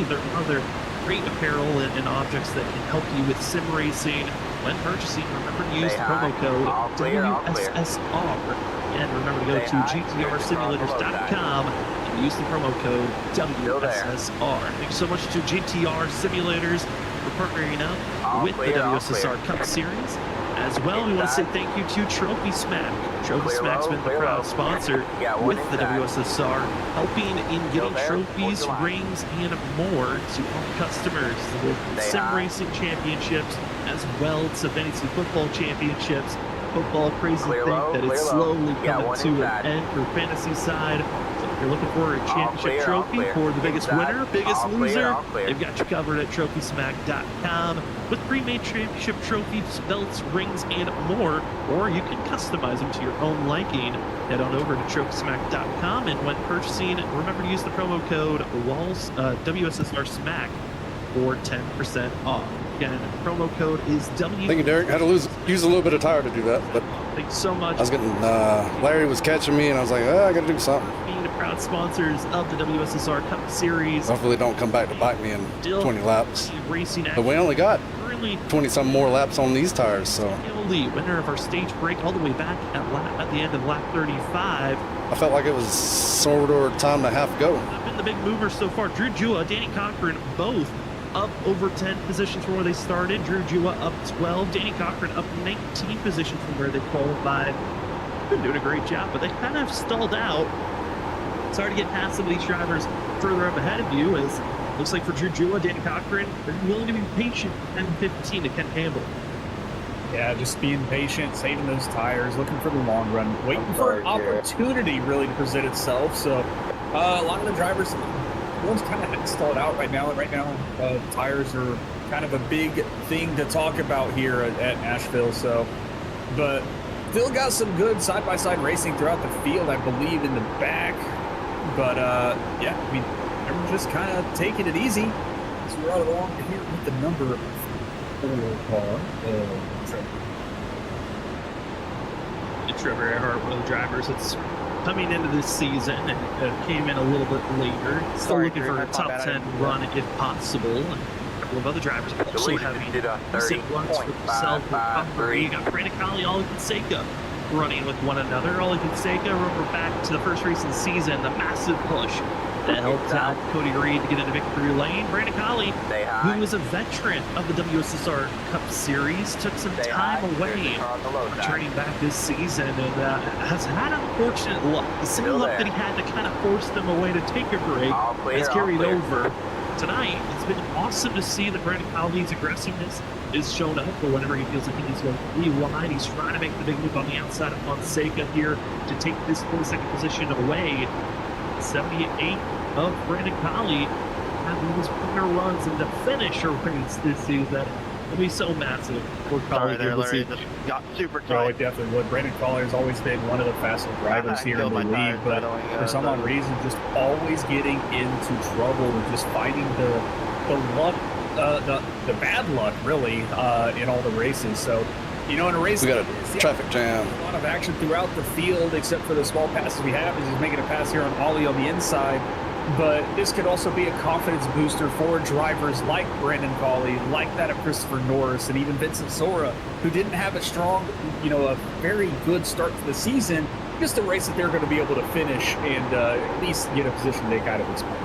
there are other great apparel and objects that can help you with sim racing. When purchasing, remember to use the promo code WSSR. And remember to go to GTRsimulators.com and use the promo code WSSR. Thanks so much to GTR Simulators for partnering up with the WSSR Cup Series. As well, we want to say thank you to Trophy Smack. Trophy Smack's been the proud sponsor with the WSSR, helping in getting trophies, rings, and more to all customers. The Sim Racing Championships, as well as Fantasy Football Championships. Football, crazy thing that it's slowly coming to an end for fantasy side. So if you're looking for a championship trophy for the biggest winner, biggest loser, they've got you covered at TrophySmack.com with pre-made championship trophies, belts, rings, and more. Or you can customize them to your own liking. Head on over to TrophySmack.com, and when purchasing, remember to use the promo code WSSR Smack for 10% off. Again, promo code is W. Thank you, Derek. Had to use a little bit of tire to do that, but thanks so much. I was getting Larry was catching me, and I was like, I got to do something. Being the proud sponsors of the WSSR Cup Series. Hopefully, they don't come back to bite me in 20 laps. Racing but we only got 20 some more laps on these tires, so. Foley, winner of our stage break, all the way back at the end of lap 35. I felt like it was sort of time and a half ago. Been the big movers so far. Drew Jua, Danny Cochran, both up over 10 positions from where they started. Drew Jua up 12, Danny Cochran up 19 positions from where they qualified. Been doing a great job, but they kind of stalled out. It's hard to get past some of these drivers further up ahead of you, as looks like for Drew Jua, Danny Cochran, they're willing to be patient from 10-15 to Ken Campbell. Yeah, just being patient, saving those tires, looking for the long run, waiting for an opportunity really to present itself. So a lot of the drivers, one's kind of stalled out right now. Tires are kind of a big thing to talk about here at Nashville. So, but still got some good side-by-side racing throughout the field, I believe, in the back. But yeah, I mean, everyone's just kind of taking it easy. So we're out along here with the number 4 car. Trevor Earhart, one of the drivers that's coming into this season and came in a little bit later. Still looking for a top 10 run if possible. And a couple of other drivers also having decent runs for themselves. You got Brandon Colley, Ollie Fonseca running with one another. Ollie Fonseca, we're back to the first race of the season, the massive push that helped out Cody Reed to get into victory lane. Brandon Colley, who was a veteran of the WSSR Cup Series, took some time away, returning back this season, and has had unfortunate luck. The same luck that he had to kind of force them away to take a break has carried over. Tonight, it's been awesome to see that Brandon Colley's aggressiveness is shown up, but whenever he feels like he needs to go really wide, he's trying to make the big move on the outside of Fonseca here to take this 42nd position away. 78 of Brandon Colley having his winner runs and the finisher race this season. It'll be so massive for Colley here this season. Got super tight. Oh, it definitely would. Brandon Colley has always been one of the fastest drivers here in the league, but for some odd reason, just always getting into trouble and just finding the luck, the bad luck, really, in all the races. So, you know, in a race, we got a traffic jam. A lot of action throughout the field, except for the small passes we have. He's making a pass here on Ollie on the inside. But this could also be a confidence booster for drivers like Brandon Colley, like that of Christopher Norris, and even Vincent Sora, who didn't have a strong, a very good start to the season. Just a race that they're going to be able to finish and at least get a position they kind of expect.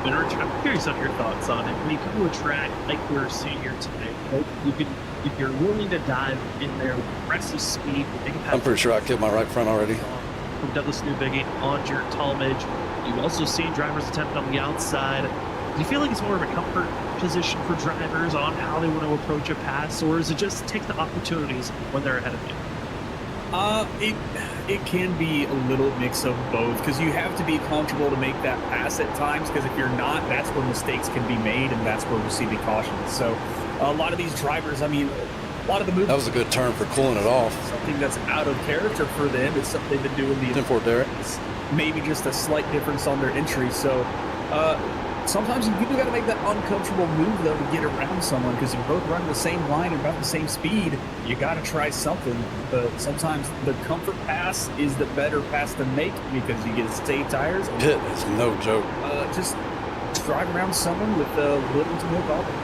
And Rich, I'm curious on your thoughts on it. When you come to a track like we're seeing here today, you can, if you're willing to dive in there with aggressive speed, I'm pretty sure I killed my right front already. From Douglas Newbiggie on Jared Talmadge. You've also seen drivers attempt on the outside. Do you feel like it's more of a comfort position for drivers on how they want to approach a pass, or is it just take the opportunities when they're ahead of you? It can be a little mix of both, because you have to be comfortable to make that pass at times, because if you're not, that's where mistakes can be made, and that's where we see the cautions. So a lot of these drivers, a lot of the moves. That was a good turn for cooling it off. Something that's out of character for them. It's something they've been doing the 10-4 Derek. Maybe just a slight difference on their entry. So sometimes you got to make that uncomfortable move, though, to get around someone, because you're both running the same line and about the same speed. You got to try something. But sometimes the comfort pass is the better pass to make, because you get to save tires. Pit is no joke. Just drive around someone with little to no problem.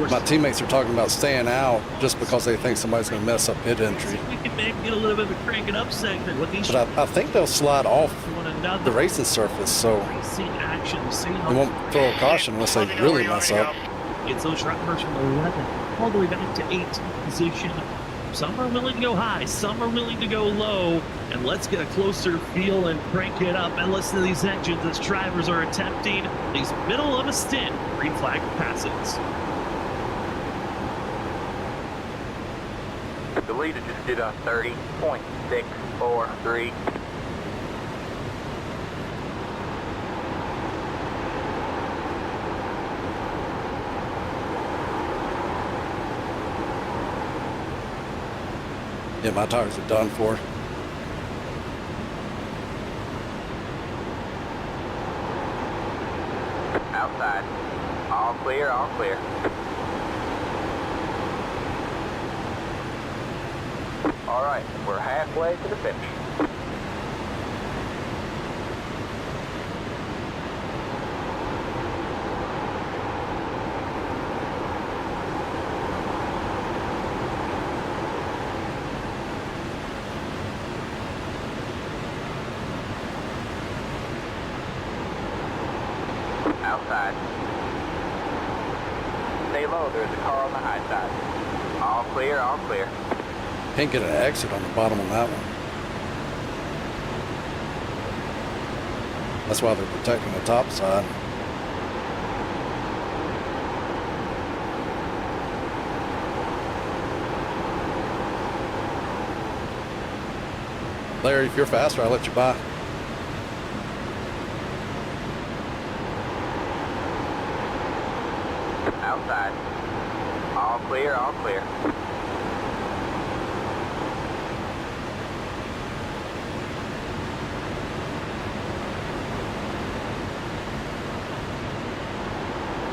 My teammates are talking about staying out just because they think somebody's going to mess up pit entry. We can maybe get a little bit of a crank it up segment with these. But I think they'll slide off the racing surface, so they won't throw a caution unless they really mess up. It's those drivers from 11 all the way back to 18th position. Some are willing to go high, some are willing to go low, and let's get a closer feel and crank it up and listen to these engines as drivers are attempting these middle of a stint green flag passes. The leader just did a 30.643. Yeah, my tires are done for. Outside. All clear, all clear. All right, we're halfway to the finish. Stay low. There's a car on the high side. All clear, all clear. Can't get an exit on the bottom on that one. That's why they're protecting the top side. Larry, if you're faster, I'll let you by. Outside. All clear, all clear.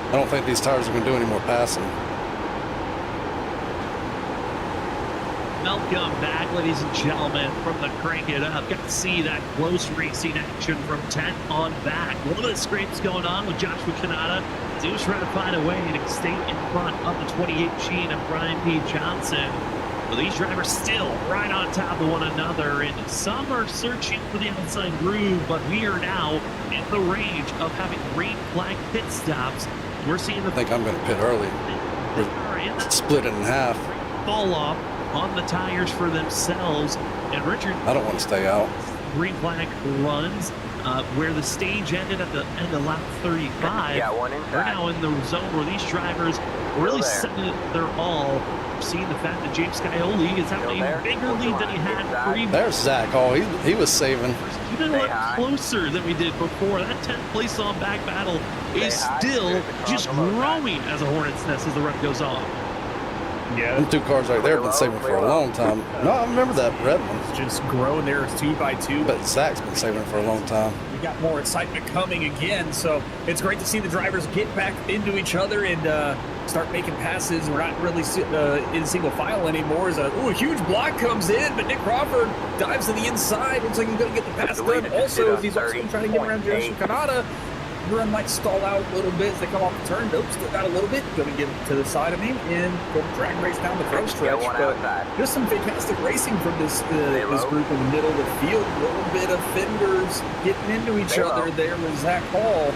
I don't think these tires are going to do any more passing. Welcome back, ladies and gentlemen, from the Crank It Up. Got to see that close racing action from 10 on back. A little bit of scrapes going on with Joshua Kanata. He was trying to find a way to stay in front of the 28 Sheen of Brian P. Johnson. But these drivers still right on top of one another, and some are searching for the outside groove, but we are now in the range of having green flag pit stops. We're seeing the... I think I'm going to pit early. We're split it in half. Fall off on the tires for themselves, and Richard, I don't want to stay out. Green flag runs where the stage ended at the end of lap 35. Yeah, one inside. We're now in the zone where these drivers really setting it their all. Seeing the fact that James Scioli is having a bigger lead than he had previously. There's Zach Hall. He was saving. Even a lot closer than we did before. That 10th place on back battle is still just growing as a hornet's nest as the run goes on. Yeah, Them two cars right there have been saving for a long time. No, I remember that red one. it's just growing there 2 by 2. But Zach's been saving for a long time. We got more excitement coming again, so it's great to see the drivers get back into each other and start making passes. We're not really in single file anymore. As a huge block comes in, but Nick Crawford dives to the inside. Looks like he's going to get the pass done. Also, he's also trying to get around Joshua Kanata. The run might stall out a little bit as they come off the turn. Nope, still got a little bit. Going to get to the side of me and go drag race down the front stretch. But just some fantastic racing from this group in the middle of the field. A little bit of fenders getting into each other there with Zach Hall.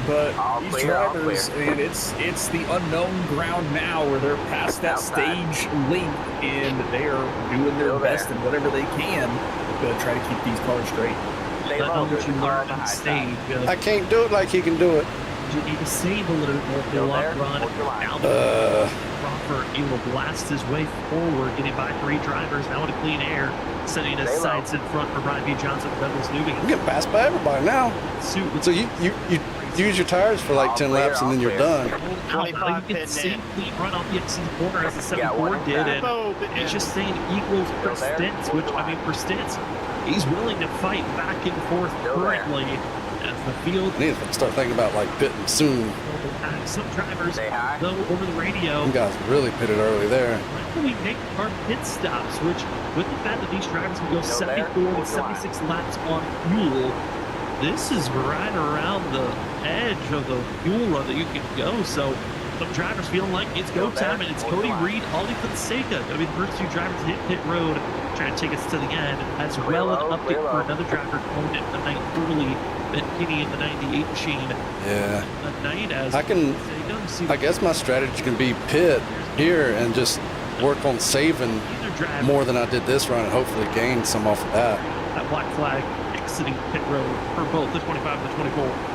But these drivers, and it's the unknown ground now where they're past that stage link and they are doing their best and whatever they can to try to keep these cars straight. I know what you learned on stage. I can't do it like he can do it. You need to save a little bit more fill up run. Now Crawford able to blast his way forward, getting by 3 drivers now in a clean air, setting his sights in front for Brian B. Johnson and Douglas Newby. I'm getting passed by everybody now. So you use your tires for like 10 laps and then you're done. Now you can see clean run off the exit corner as the 7-4 did, and it's just saying equals per stints, which, I mean, per stints, he's willing to fight back and forth currently as the field. I need to start thinking about like pitting soon. Some drivers, though, over the radio. You guys really pitted early there. When can we make our pit stops, which, with the fact that these drivers can go 74 and 76 laps on fuel, this is right around the edge of the fuel run that you can go. So some drivers feeling like it's go time, and it's Cody Reed, Holly Fonseca, going to be the first 2 drivers to hit pit road, trying to take us to the end, as well as an update for another driver going at the night early, Ben Kinney in the 98 machine. Yeah. The night as I guess my strategy can be pit here and just work on saving more than I did this run and hopefully gain some off of that. That black flag exiting pit road for both the 25 and the 24.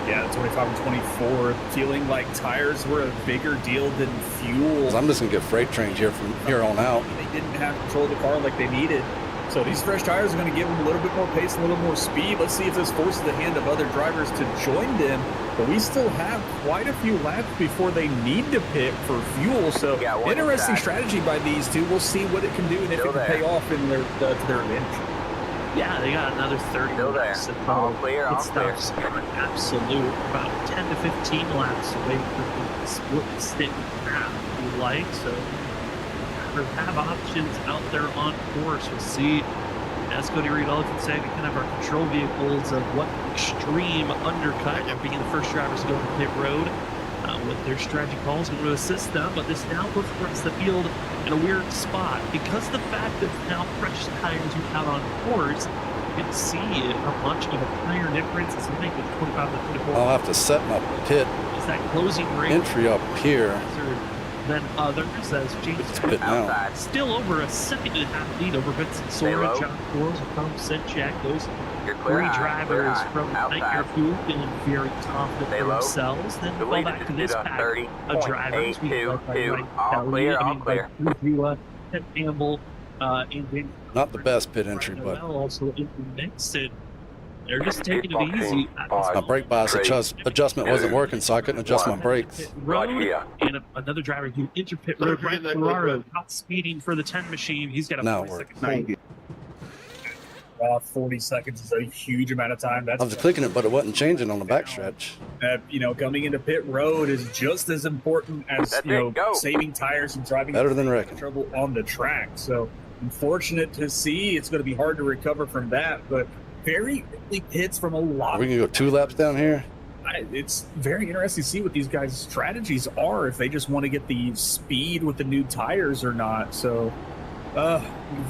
Yeah, the 25 and 24, feeling like tires were a bigger deal than fuel. I'm just going to get freight trained here from here on out. They didn't have control of the car like they needed. So these fresh tires are going to give them a little bit more pace, a little more speed. Let's see if this forces the hand of other drivers to join them. But we still have quite a few laps before they need to pit for fuel. So interesting strategy by these two. We'll see what it can do and if it can pay off in their to their advantage. Yeah, they got another 30 laps at home. It stops from an absolute about 10 to 15 laps away from the split stick map if you like. So we have options out there on course. We'll see as Cody Reed, all I can say, we kind of our control vehicles of what extreme undercut of being the first drivers to go to pit road. With their strategy calls going to assist them, but this now puts the rest of the field in a weird spot because of the fact that now fresh tires are out on course. You can see how much of a tire difference is made with 25 to 24. I'll have to set my pit Is that closing rate entry up here. than others as James Pit now. still over a second-and-a-half lead over Vincent Sora, John Forles, and Tom Senchak. Those three drivers from Nightmare Fuel feeling very confident in themselves. Then we go back to this pack of drivers. We led by Ryan Kelly, Ted Campbell, and James. Not the best pit entry, but also in the mix, and they're just taking it easy. my brake bias adjustment wasn't working, so I couldn't adjust my brakes. Road, and another driver who entered pit road. Ryan Ferraro not speeding for the 10 machine. He's got a 40-second. 40 seconds is a huge amount of time. I was clicking it, but it wasn't changing on the backstretch. Coming into pit road is just as important as saving tires and driving better than wrecking trouble on the track. So unfortunate to see. It's going to be hard to recover from that, but very early pits from a lot. We can go 2 laps down here. It's very interesting to see what these guys' strategies are, if they just want to get the speed with the new tires or not. So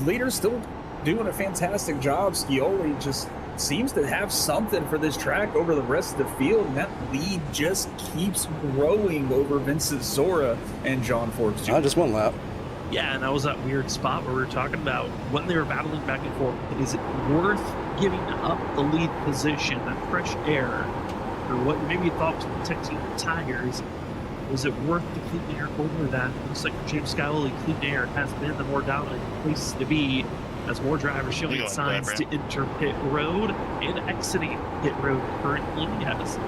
leader's still doing a fantastic job. Scioli just seems to have something for this track over the rest of the field, and that lead just keeps growing over Vincent Zora and John Forbes Jr. Just 1 lap. Yeah, and that was that weird spot where we were talking about when they were battling back and forth. Is it worth giving up the lead position, that fresh air, or what maybe you thought was protecting the tires? Was it worth the clean air over that? It looks like for James Scioli, clean air has been the more dominant place to be, as more drivers showing signs to enter pit road and exiting pit road currently. Yes,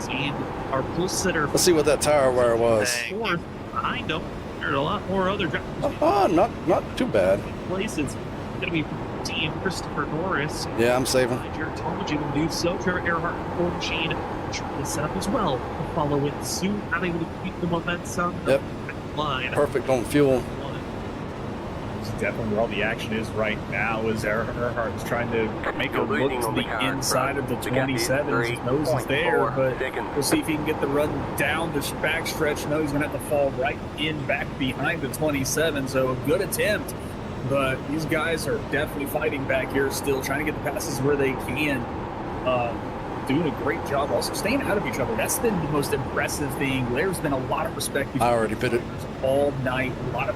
seen our pull sitter. Let's see what that tire wear was. Fourth behind them. There's a lot more other drivers. Not too bad. Places going to be team Christopher Norris. Yeah, I'm saving. Jared Talmadge will do so. Trevor Earhart and Ford Machine trying to set up as well to follow it soon. Not able to keep the momentum. Yep. Line. Perfect on fuel. Definitely where all the action is right now, is Earhart's trying to make a look to the inside of the 27. His nose is there, but we'll see if he can get the run down the backstretch. No, he's going to have to fall right in back behind the 27, so a good attempt. But these guys are definitely fighting back here still, trying to get the passes where they can. Doing a great job also staying out of each other. That's been the most impressive thing. There's been a lot of respect I already pitted all night. A lot of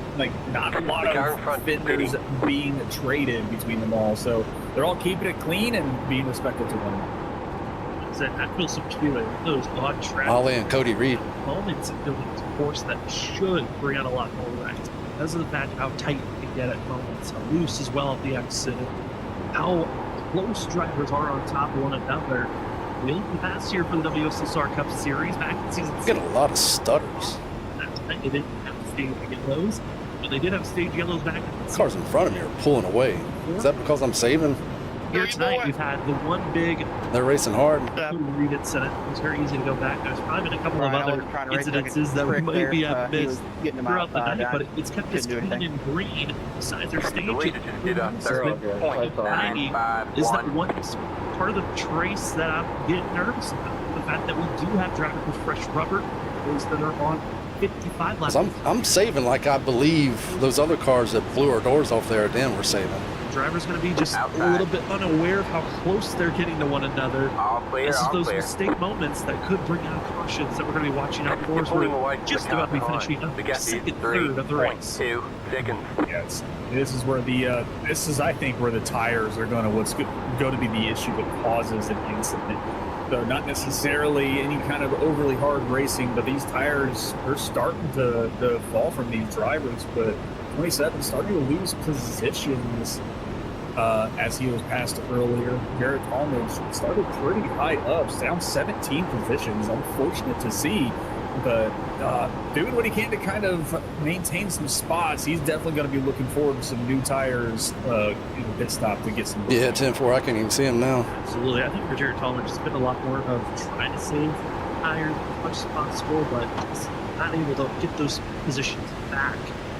not a lot of fenders being traded between them all. So they're all keeping it clean and being respectful to one another. I feel some feeling those odd traffic. Ollie and Cody Reed. Moments of building force that should bring out a lot more wrecks because of the fact how tight you can get at moments, how loose as well at the exit, how close drivers are on top of one another. We looked past here for the WSSR Cup Series back in season 6. Get a lot of stutters. They didn't have stage yellows, but they did have stage yellows back in the cars in front of me are pulling away. Is that because I'm saving? Here tonight, we've had the one big. They're racing hard. Read it, said it was very easy to go back. There's probably been a couple of other incidences that we maybe have missed throughout the night, but it's kept this clean and green besides their stage. Is that one part of the trace that I'm getting nervous about? The fact that we do have drivers with fresh rubber, those that are on 55 laps. I'm saving like I believe those other cars that blew our doors off there at the end were saving. Driver's going to be just a little bit unaware of how close they're getting to one another. This is those mistake moments that could bring out cautions that we're going to be watching out for as we're just about to be finishing up the second third of the race. Yes, this is where I think where the tires are going to be the issue that causes an incident. So not necessarily any kind of overly hard racing, but these tires are starting to fall from these drivers. But 27 starting to lose positions as he was passed earlier. Garrett Talmadge started pretty high up, down 17 positions. Unfortunate to see, but doing what he can to kind of maintain some spots. He's definitely going to be looking forward to some new tires in the pit stop to get some. Yeah, 10-4. I can't even see him now. Absolutely. I think for Garrett Talmadge, it's been a lot more of trying to save tires as much as possible, but just not able to get those positions back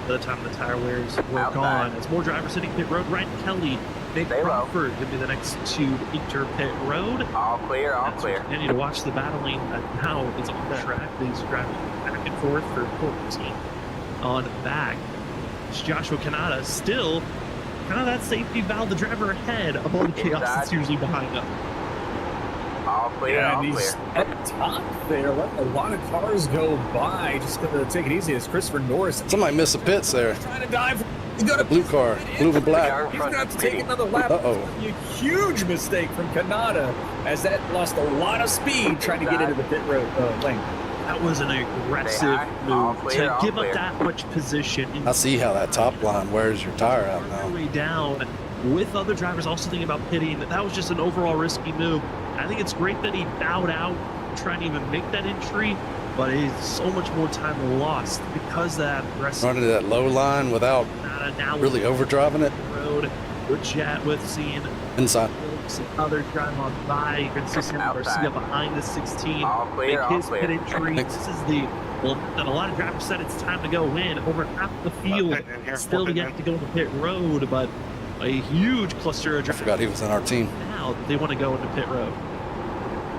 by the time the tire wears were gone. As more drivers hitting pit road, Ryan Kelly, Nate Crawford to be the next two to enter pit road. All clear, all clear. Continue to watch the battling that now is on the track. He's driving back and forth for 14 on back. It's Joshua Kanata still kind of that safety valve, the driver ahead of all the chaos that's usually behind them. All clear, Yeah, all and he's clear. at the top there, letting a lot of cars go by. Just gonna take it easy as Christopher Norris Somebody missed the pits there. trying to dive. He's got a Blue car, blue and black. He's gonna have to take another lap. Uh-oh. A huge mistake from Kanata as that lost a lot of speed trying to get into the pit road lane. That was an aggressive All move clear, to all give up clear. that much position. I see how that top line wears your tire out All the now. way down with other drivers also thinking about pitting. That was just an overall risky move. I think it's great that he bowed out, trying to even make that entry, but it's so much more time lost because that aggressive Running to that low line without now really overdriving it road. Good chat with seeing inside. other drive on by. You can see Sam Garcia behind the 16. All clear, all Make his clear. pit entry. This is the well, and a lot of drivers said it's time to go in. Over half the field still yet to go to pit road, but a huge cluster of I drivers forgot he was in our team. now that they want to go into pit road.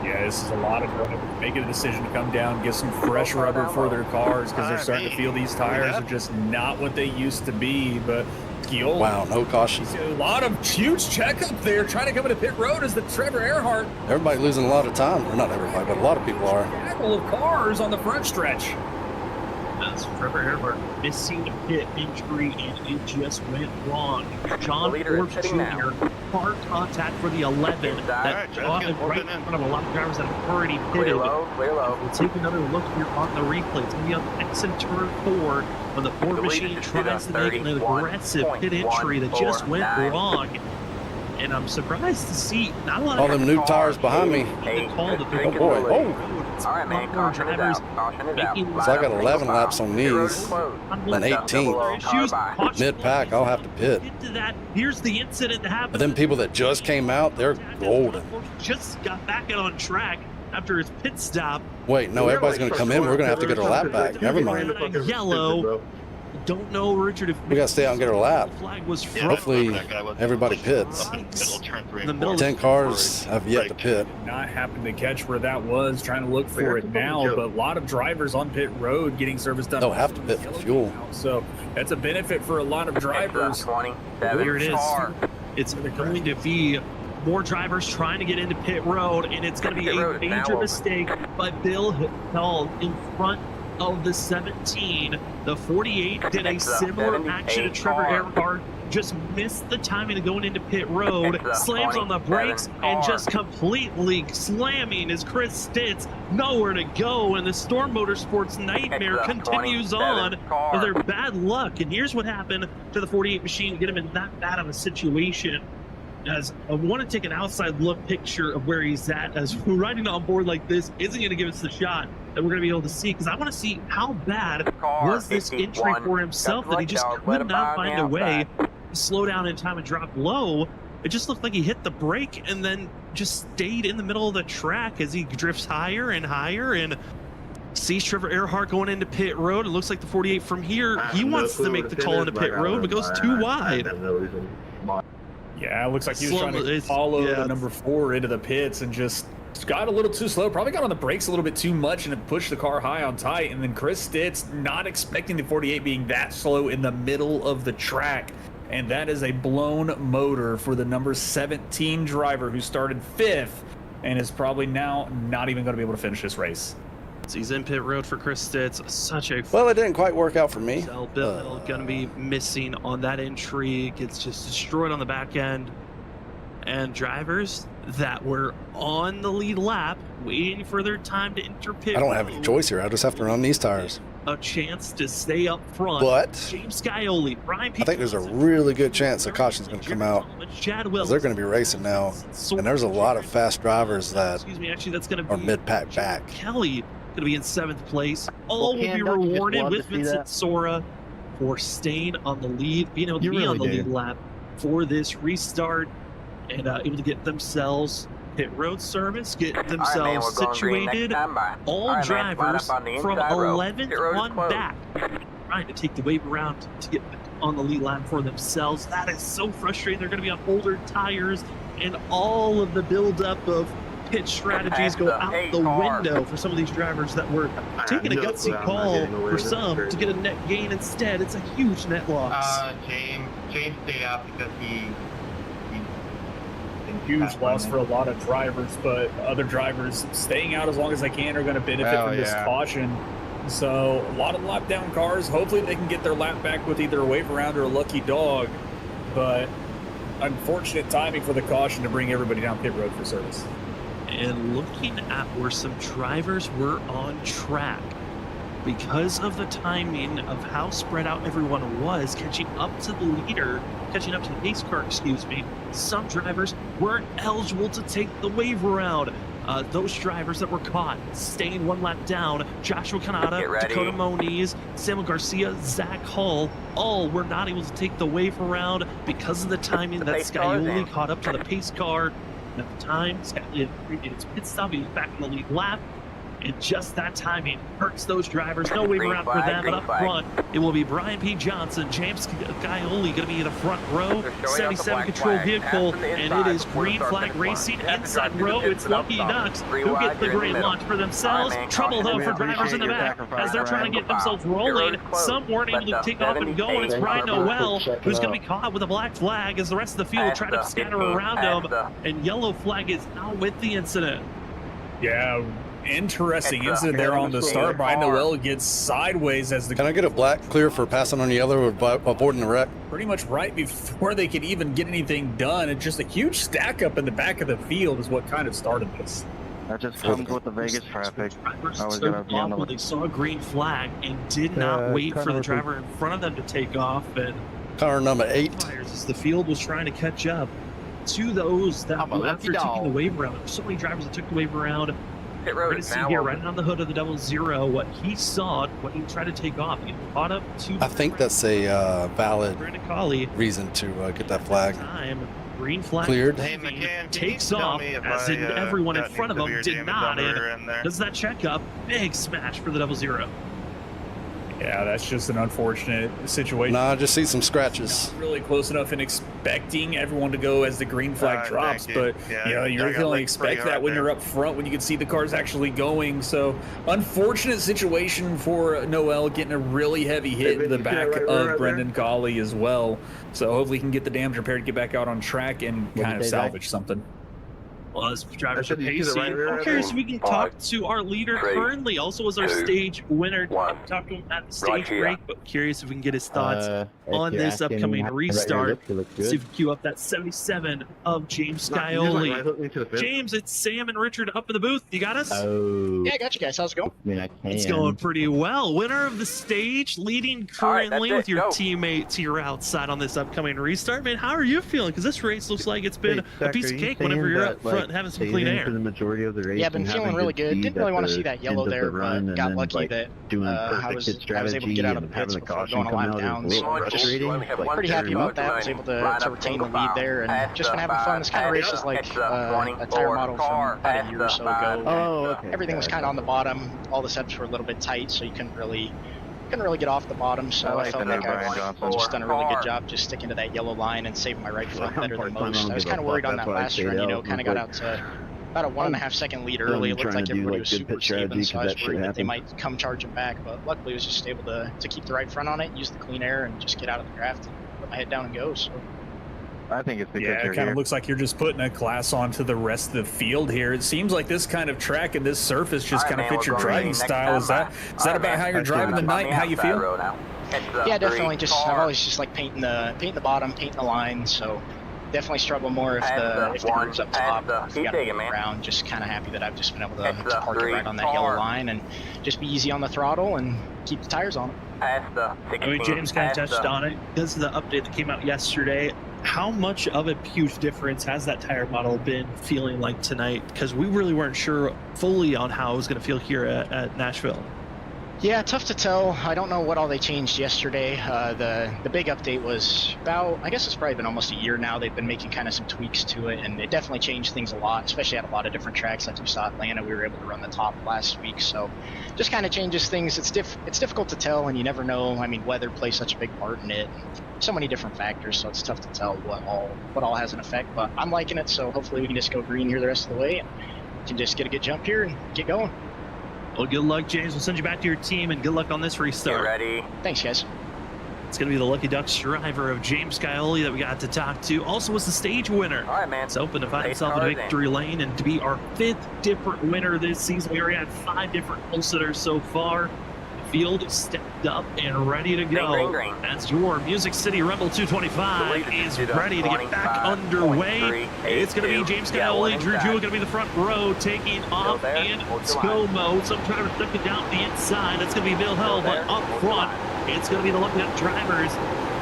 Yeah, this is a lot of drivers making a decision to come down, get some fresh rubber for their cars because they're starting to feel these tires are just not what they used to be. But Giola, Wow, no caution. a lot of huge checkup there trying to come into pit road as the Trevor Earhart Everybody losing a lot of time. Or not everybody, but a lot of people are. tackle of cars on the front stretch. That's Trevor Earhart missing a pit entry, and it just went wrong. John The leader is Forbes sitting Jr. hard contact for the 11. That Alright, right in front of a lot of drivers that have already Clear pitted. low, clear low. We'll take another look here on the replay. It's going to be on exit turn 4 when the Ford The machine leader tries to make an 31.149. aggressive pit entry that just went wrong. And I'm surprised to see not a lot All of them new tires behind me. Hey, call that they're Oh boy. Oh, All right, man, caution is out. Caution is out. So I got 11 laps on Pit road these. is closed. and 18. Mid-pack, I'll have to pit. Into that, here's the incident that happened. But them people that just came out, they're golden. Just got back on track after his pit stop. Wait, no, everybody's going to come in. We're going to have to get our lap back. Never mind. Yellow. Don't know, Richard, if We got to stay out and get our lap. the flag was Yeah, from Hopefully, that guy was- everybody pits. Middle turn 3 In the and middle 4. 10 cars have yet to pit. Not happen to catch where that was, trying to look for it now, but a lot of drivers on pit road getting service done. They'll have to pit for fuel. So that's a benefit for a lot of drivers. 27 Here it is. car. It's going to be more drivers trying to get into pit road, and it's going to be Pit a road is now major open. mistake by Bill Hill in front of the 17. The 48 did a It's the similar 78 action to Trevor car. Earhart, just missed the timing of going into pit road, It's the slams on the 27 brakes, and car. just completely slamming as Chris Stitz nowhere to go, and the Storm Motorsports nightmare It's the continues 27 on car. with their bad luck. And here's what happened to the 48 machine to get him in that bad of a situation. As I want to take an outside look picture of where he's at, as riding on board like this isn't going to give us the shot that we're going to be able to see, because I want to see how bad Car was this 51. entry for himself that he just Cut right could down, not let find him a way outside. to slow down in time and drop low. It just looked like he hit the brake and then just stayed in the middle of the track as he drifts higher and higher and sees Trevor Earhart going into pit road. It looks like the 48 from here, he wants to make the call into pit road, but goes too wide. Yeah, it looks like he was Slow- trying to it's- follow yeah. the number 4 into the pits and just got a little too slow. Probably got on the brakes a little bit too much and it pushed the car high on tight. And then Chris Stitz not expecting the 48 being that slow in the middle of the track. And that is a blown motor for the number 17 driver who started 5th and is probably now not even going to be able to finish this race. So he's in pit road for Chris Stitz. Such a Well, it didn't quite work out for me. So Bill going to be missing on that entry. Gets just destroyed on the back end. And drivers that were on the lead lap, waiting for their time to enter pit I don't have any road, choice here. I just have to run these tires. a chance to stay up front. But James Scioli, Brian I think there's a really good chance the caution's going to come out. Chad 'Cause Willis. they're going to be racing now. And there's a lot of fast drivers that Excuse me, actually, that's going to are be mid-pack back. Kelly going to be in 7th place. All will be Ken, don't you just rewarded love with to see Vincent that? Sora for staying on the lead, being able to You be on the really lead do. lap for this restart, and able to get themselves pit road service, get All right, man, themselves we're going green next situated. time by. All right, man, line drivers up on the from inside row. 11th Pit road is on closed. back, trying to take the wave around to get on the lead lap for themselves. That is so frustrating. They're going to be on older tires, and all of the buildup of pit strategies go out the window for some of these drivers that were taking a gutsy call for some to get a net gain instead. It's a huge net loss. James stayed out because he huge loss for a lot of drivers, but other drivers staying out as long as they can are going to benefit from this caution. So a lot of lap down cars. Hopefully they can get their lap back with either a wave around or a lucky dog, but unfortunate timing for the caution to bring everybody down pit road for service. And looking at where some drivers were on track, because of the timing of how spread out everyone was, catching up to the pace car, some drivers weren't eligible to take the wave around. Those drivers that were caught staying one lap down, Joshua Kanata, Dakota Moniz, Samuel Garcia, Zach Hull, all were not able to take the wave around because of the timing that Scioli caught up to the pace car. And at the time, Scioli had previous pit stop, he was back in the lead lap. And just that timing hurts those drivers. No wave around for them, but up front, it will be Brian P. Johnson, James Scioli going to be in the front row, 77 control vehicle, and it is green flag racing inside row. It's Lucky Ducks who get the green launch for themselves. Trouble though for drivers in the back as they're trying to get themselves rolling. Some weren't able to take off and go, and it's Brian Noel who's going to be caught with a black flag as the rest of the field try to scatter around him, and yellow flag is not with the incident. Yeah. Interesting incident there on the start. Brian Noel gets sideways as the... Can I get a black clear for passing on yellow or avoiding the wreck? Pretty much right before they could even get anything done. It's just a huge stack up in the back of the field is what kind of started this. That just comes with the Vegas traffic. When they saw a green flag and did not wait for the driver in front of them to take off. And car number 8. As the field was trying to catch up to those that after taking the wave around. There were so many drivers that took the wave around. We're going to see here right on the hood of the 00 what he saw when he tried to take off. He caught up to... I think that's a valid reason to get that flag. Green flag cleared. Hey, McCann, takes off as in everyone in front of him did not. And does that check up? Big smash for the 00. Yeah, that's just an unfortunate situation. Nah, I just see some scratches. Not really close enough in expecting everyone to go as the green flag drops, but you can only expect that when you're up front, when you can see the cars actually going. So, unfortunate situation for Noel, getting a really heavy hit in the back of Brendan Colley as well. So hopefully he can get the damage repaired, get back out on track, and kind of salvage something. Well, as drivers are pacing, I'm curious if we can talk to our leader currently, also as our stage winner. Talk to him at the stage break, but curious if we can get his thoughts on this upcoming restart. See if we can cue up that 77 of James Scioli. James, it's Sam and Richard up in the booth. You got us? Yeah, I got you guys. How's it going? It's going pretty well. Winner of the stage, leading currently with your teammates here outside on this upcoming restart. Man, how are you feeling? Because this race looks like it's been a piece of cake whenever you're up front having some clean air. The majority of the race, yeah, I've been feeling really good. Didn't really want to see that yellow there, but got lucky that I was able to get out of the pits before going a lap down. So just pretty happy about that. I was able to retain the lead there, and just been having fun. This kind of race is like a tire model from about a year or so ago. Everything was kind of on the bottom. All the setups were a little bit tight, so you couldn't really get off the bottom, so I felt like I've just done a really good job just sticking to that yellow line and saving my right front better than most. I was kind of worried on that last run, kind of got out to about a 1.5 second lead early. It looked like everybody was super even, so I was worried that they might come charging back, but luckily I was just able to keep the right front on it, use the clean air, and just get out of the draft and put my head down and go. So I think it's it kind of looks like you're just putting a class onto the rest of the field here. It seems like this kind of track and this surface just kind of fits your driving style. Is that about how you're driving tonight and how you feel? Yeah, definitely. I've always just like painting the bottom, painting the line. So definitely struggle more if the group's up top. If you got to move around. Just kind of happy that I've just been able to park it right on that yellow line and just be easy on the throttle and keep the tires on it. I mean, James kind of touched on it. This is the update that came out yesterday. How much of a huge difference has that tire model been feeling like tonight? Because we really weren't sure fully on how it was going to feel here at Nashville. Yeah, tough to tell. I don't know what all they changed yesterday. The big update was about, I guess it's probably been almost a year now. They've been making kind of some tweaks to it, and it definitely changed things a lot, especially at a lot of different tracks. Like you saw Atlanta, we were able to run the top last week, so just kind of changes things. It's difficult to tell, and you never know. I mean, weather plays such a big part in it. So many different factors, so it's tough to tell what all has an effect. But I'm liking it, so hopefully we can just go green here the rest of the way and can just get a good jump here and get going. Well, good luck, James. We'll send you back to your team, and good luck on this restart. Get ready. Thanks, guys. It's going to be the Lucky Ducks driver of James Scioli that we got to talk to. Also was the stage winner. All right, man. It's open to find himself in victory lane and to be our 5th different winner this season. We already had 5 different pole sitters so far. The field is stepped up and ready to go. As your Music City Rebel 225 is ready to get back underway. It's going to be James Scioli, Drew Jewell going to be the front row, taking off in slow mode. Some drivers took it down the inside. That's going to be Bill Hell, but up front, it's going to be the Lucky Duck drivers.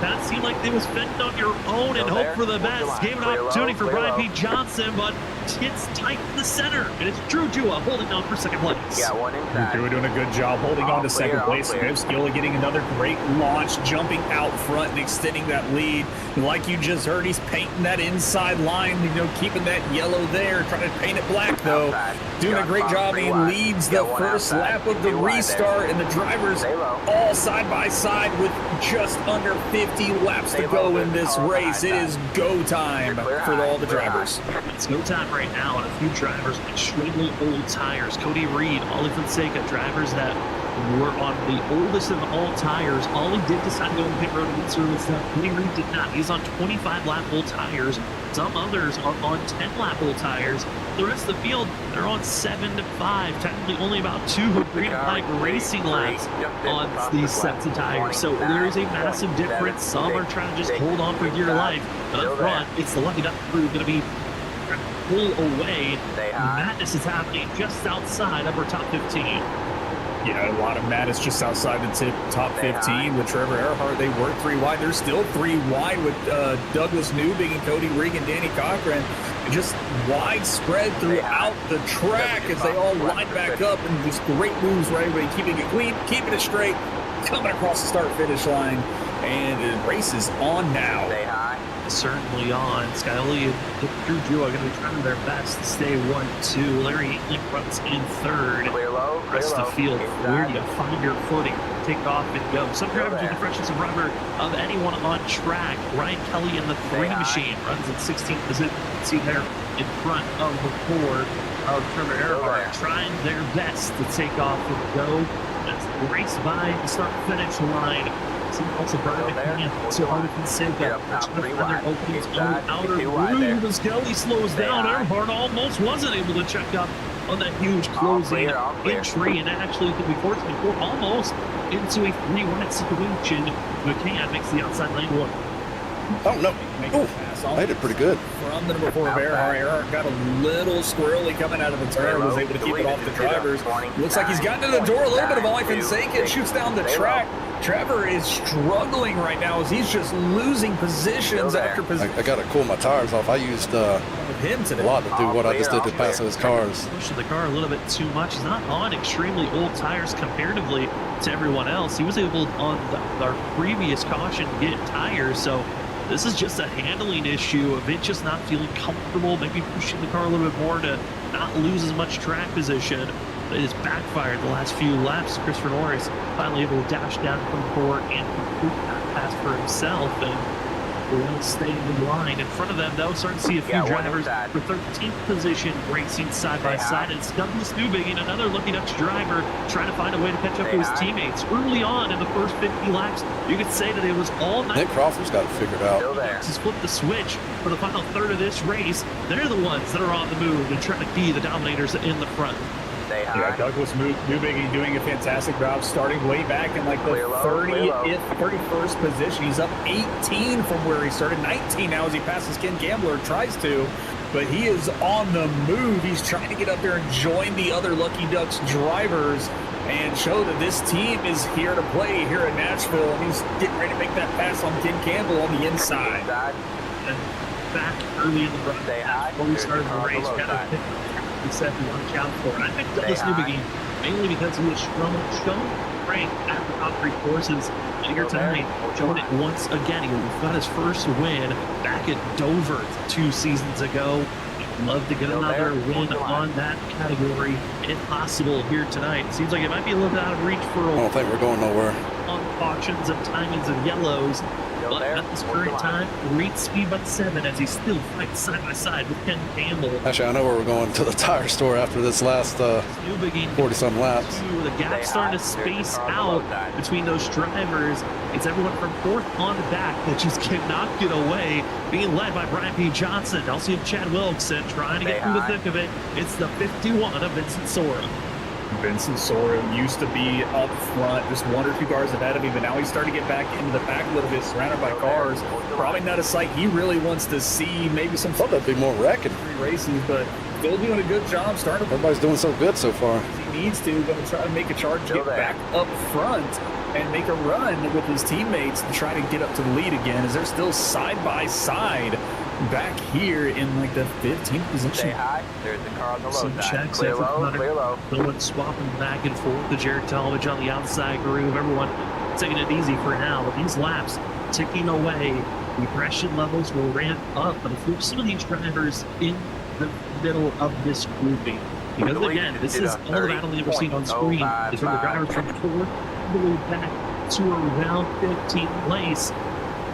That seemed like they was fending on your own and hope for the best. Gave an opportunity for Brian P. Johnson, but it's tight in the center. And it's Drew Jewell holding on for second place. Drew doing a good job holding on to second place. Scioli getting another great launch, jumping out front and extending that lead. And like you just heard, he's painting that inside line, keeping that yellow there, trying to paint it black though. Doing a great job. He leads the first lap of the restart, and the drivers all side by side with just under 50 laps to go in this race. It is go time for all the drivers. It's go time right now, and a few drivers with extremely old tires. Cody Reed, Ollie Fonseca, drivers that were on the oldest of all tires. Ollie did decide to go in pit road and service that. Cody Reed did not. He's on 25 lap old tires. Some others are on 10 lap old tires. The rest of the field, they're on 7 to 5. Technically only about 2 green flag racing laps on these sets of tires. So there is a massive difference. Some are trying to just hold on for dear life. But up front, it's the Lucky Duck crew going to be pull away. Madness is happening just outside upper top 15. Yeah, a lot of madness just outside the top 15 with Trevor Earhart. They were 3 wide. They're still 3 wide with Douglas Newbig and Cody Reed and Danny Cochran. Just widespread throughout the track as they all line back up, and just great moves right away, keeping it clean, keeping it straight, coming across the start-finish line. And the race is on now. Certainly on. Scioli and Drew Jewell are going to be trying their best to stay 1-2. Larry Aintley runs in 3rd. Rest of the field, where do you find your footing? Take off and go. Some drivers with the freshest rubber of anyone on track. Ryan Kelly in the 3 machine runs in 16th position. See there in front of the 4 of Trevor Earhart, trying their best to take off and go. That's the race by the start-finish line. Also, Brian McCann, so Ollie Fonseca, trying to find their openings on the outer groove as Kelly slows down. Earhart almost wasn't able to check up on that huge closing entry, and actually could be fortunate for almost into a 3-wide situation. McCann makes the outside lane 1. Oh, no. Made it pretty good. From the number 4 of Earhart. Earhart got a little squirrely coming out of the turn, was able to keep it off the drivers. Looks like he's gotten to the door a little bit of Ollie Fonseca and shoots down the track. Trevor is struggling right now as he's just losing positions after position. I got to cool my tires off. I used a lot to do what I just did to pass those cars. Pushing the car a little bit too much. He's not on extremely old tires comparatively to everyone else. He was able on our previous caution to get tires, so this is just a handling issue of it just not feeling comfortable, maybe pushing the car a little bit more to not lose as much track position. It has backfired the last few laps. Christopher Norris finally able to dash down from 4 and complete that pass for himself, and will stay in the line. In front of them, though, starting to see a few drivers for 13th position racing side by side. It's Douglas Newbig and another Lucky Ducks driver trying to find a way to catch up to his teammates. Early on in the first 50 laps, you could say that it was all night. Nick Crawford's got it figured out. He's flipped the switch for the final third of this race. They're the ones that are on the move and trying to be the dominators in the front. Yeah, Douglas Newbig doing a fantastic job starting way back in like the 31st position. He's up 18 from where he started, 19 now as he passes Ken Gambler, tries to, but he is on the move. He's trying to get up there and join the other Lucky Ducks drivers and show that this team is here to play here in Nashville, and he's getting ready to make that pass on Ken Campbell on the inside. And back early in the run, before we started the race, kind of set to watch out for. And I think Douglas Newbig, mainly because he was shown strength at the top 3 courses here tonight, showing it once again. He got his first win back at Dover 2 seasons ago. I'd love to get another win on that category, if possible, here tonight. Seems like it might be a little bit out of reach for I don't think we're going nowhere. On cautions and timings of yellows. But at this current time, great speed by 7 as he still fights side by side with Ken Campbell. Actually, I know where we're going, to the tire store after this last 40-some laps. The gap starting to space out between those drivers. It's everyone from 4th on back that just cannot get away, being led by Brian P. Johnson. Also you have Chad Wilkson trying to get through the thick of it. It's the 51 of Vincent Sora. Vincent Sora used to be up front, just 1 or 2 cars ahead of him, but now he's starting to get back into the back a little bit, surrounded by cars. Probably not a sight he really wants to see. Maybe some thought that'd be more wrecking. Races, but still doing a good job. Starting. Everybody's doing so good so far. He needs to, going to try to make a charge, get back up front, and make a run with his teammates to try to get up to the lead again, as they're still side by side. Back here in like the 15th position. Stay high. There's the car on the low Some side. checks Clear low, clear low. No one swapping back and forth. The Jared Talmadge on the outside groove. Everyone taking it easy for now. But these laps ticking away. The aggression levels will ramp up. But if some of these drivers in the middle of this grouping, because again, this is all the battling that we're seeing on screen. Is from the drivers from 4th all the way back to around 15th place.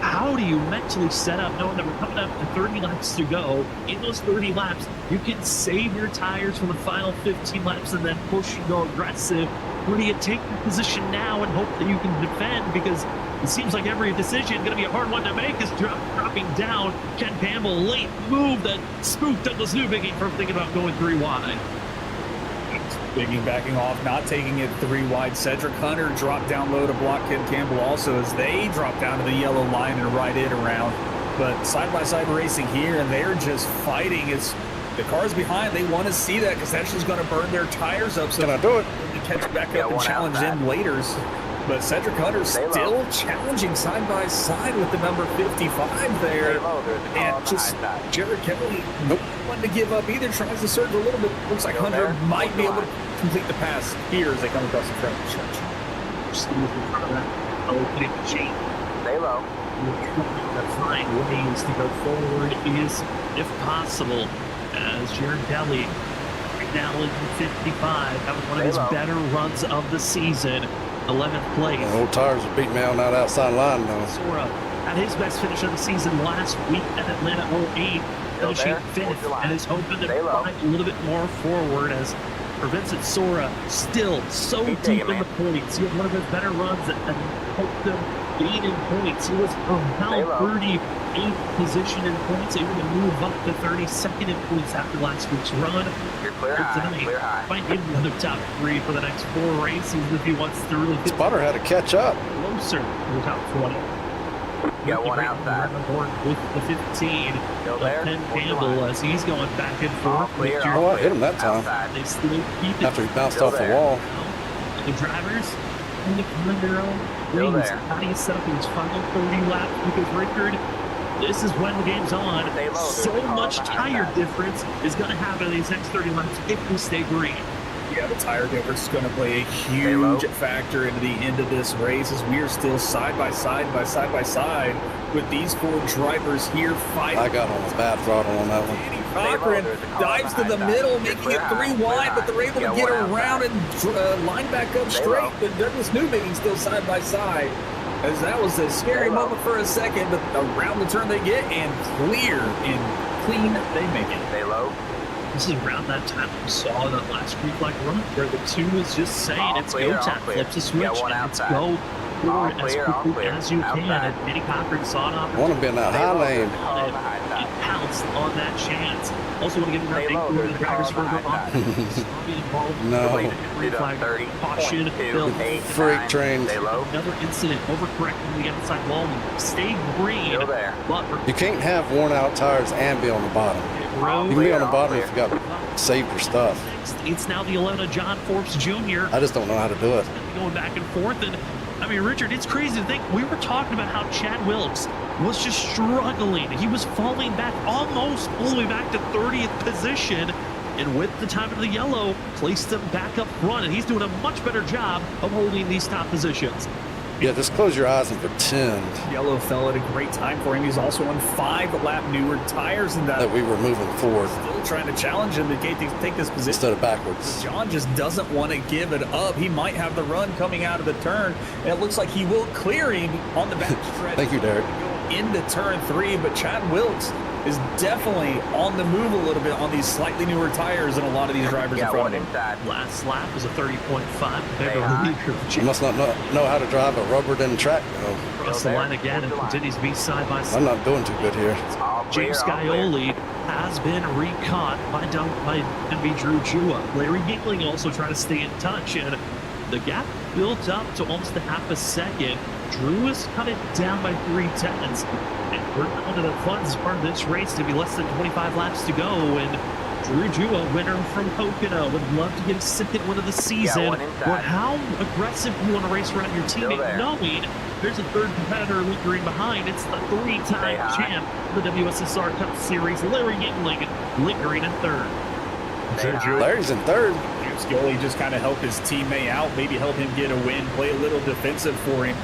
How do you mentally set up knowing that we're coming up to 30 laps to go? In those 30 laps, you can save your tires for the final 15 laps and then push and go aggressive. Or do you take your position now and hope that you can defend? Because it seems like every decision is going to be a hard one to make is dropping down. Ken Campbell, late move that spooked Douglas Newbiggie from thinking about going 3 wide. Biggie backing off, not taking it 3 wide. Cedric Hunter dropped down low to block Ken Campbell also as they drop down to the yellow line and right in around. But side-by-side racing here, and they're just fighting. It's the cars behind. They want to see that because that's just going to burn their tires up. So can I do it? To catch back up and challenge them later. But Cedric Hunter still challenging side-by-side with the number 55 there. And just Jared Kelly, nope, wanting to give up either. Tries to surge a little bit. Looks like Hunter might be able to complete the pass here as they come across the front of the stretch. Stay low. Find ways to go forward is, if possible, as Jared Kelly right now in 55, having one of his better runs of the season. 11th place. The old tires are beating me on that outside line though. Sora had his best finish of the season last week at Atlanta 08, finishing 5th, and is hoping to find a little bit more forward as for Vincent Sora still so deep in the points. He had one of his better runs and helped them gain in points. He was around 38th position in points, able to move up to 32nd in points after last week's run. Clear high. Might give him another top 3 for the next 4 races if he wants to really get Spotter had to catch up closer to the top 20. Got one outside. With the 15 of Ken Campbell as he's going back and forth. Oh, I hit him that time. They still keep it after he bounced off the wall. The drivers only find their own wings. How do you set up these final 30 laps? Because Richard, this is when the game's on. So much tire difference is going to happen in these next 30 laps if we stay green. Yeah, the tire difference is going to play a huge factor into the end of this race as we are still side by side with these 4 drivers here fighting. I got on a bad throttle on that one. Danny Cochran dives to the middle, making it 3 wide, but they're able to get around and line back up straight. But Douglas Newbiggie still side by side. As that was a scary moment for a second, but around the turn they get and clear and clean they make it. Stay low. This is around that time we saw that last Creek-like run where the 2 is just saying it's go time, flips a switch, and it's go forward as quickly as you can. And Danny Cochran saw an opportunity. I want to be in that high lane. It pounced on that chance. Also want to give him that big the drivers further on. No. Caution, Bill. Freight train. Another incident, overcorrecting the outside wall. Stay green. But you can't have worn out tires and be on the bottom. You can be on the bottom if you got saved your stuff. It's now the 11 of John Forbes Jr. I just don't know how to do it. Going back and forth, and I mean, Richard, it's crazy to think we were talking about how Chad Wilkes was just struggling. He was falling back almost all the way back to 30th position, and with the time of the yellow, placed him back up front, and he's doing a much better job of holding these top positions. Yeah, just close your eyes and pretend Yellow fell at a great time for him. He's also on 5-lap newer tires in that we were moving forward. Still trying to challenge him to take this position. Instead of backwards. John just doesn't want to give it up. He might have the run coming out of the turn, and it looks like he will clear him on the back stretch. Thank you, Derek. Into turn 3, but Chad Wilkes is definitely on the move a little bit on these slightly newer tires than a lot of these drivers in front of him. Last lap was a 30.5. You must not know how to drive a rubber-done track, though. Across the line again and continues to be side by side. I'm not doing too good here. James Scioli has been recaught by MB Drew Jua. Larry Ginkling also trying to stay in touch, and the gap built up to almost a half a second. Drew has cut it down by 3/10, and we're down to the funds as part of this race to be less than 25 laps to go. And Drew Jua, winner from Pocono, would love to get a second win of the season. But how aggressive do you want to race around your teammate, knowing there's a third competitor lingering behind? It's the 3-time champ of the WSSR Cup Series, Larry Ginkling, lingering in third. Larry's in third. Scioli just kind of help his teammate out, maybe help him get a win, play a little defensive for him,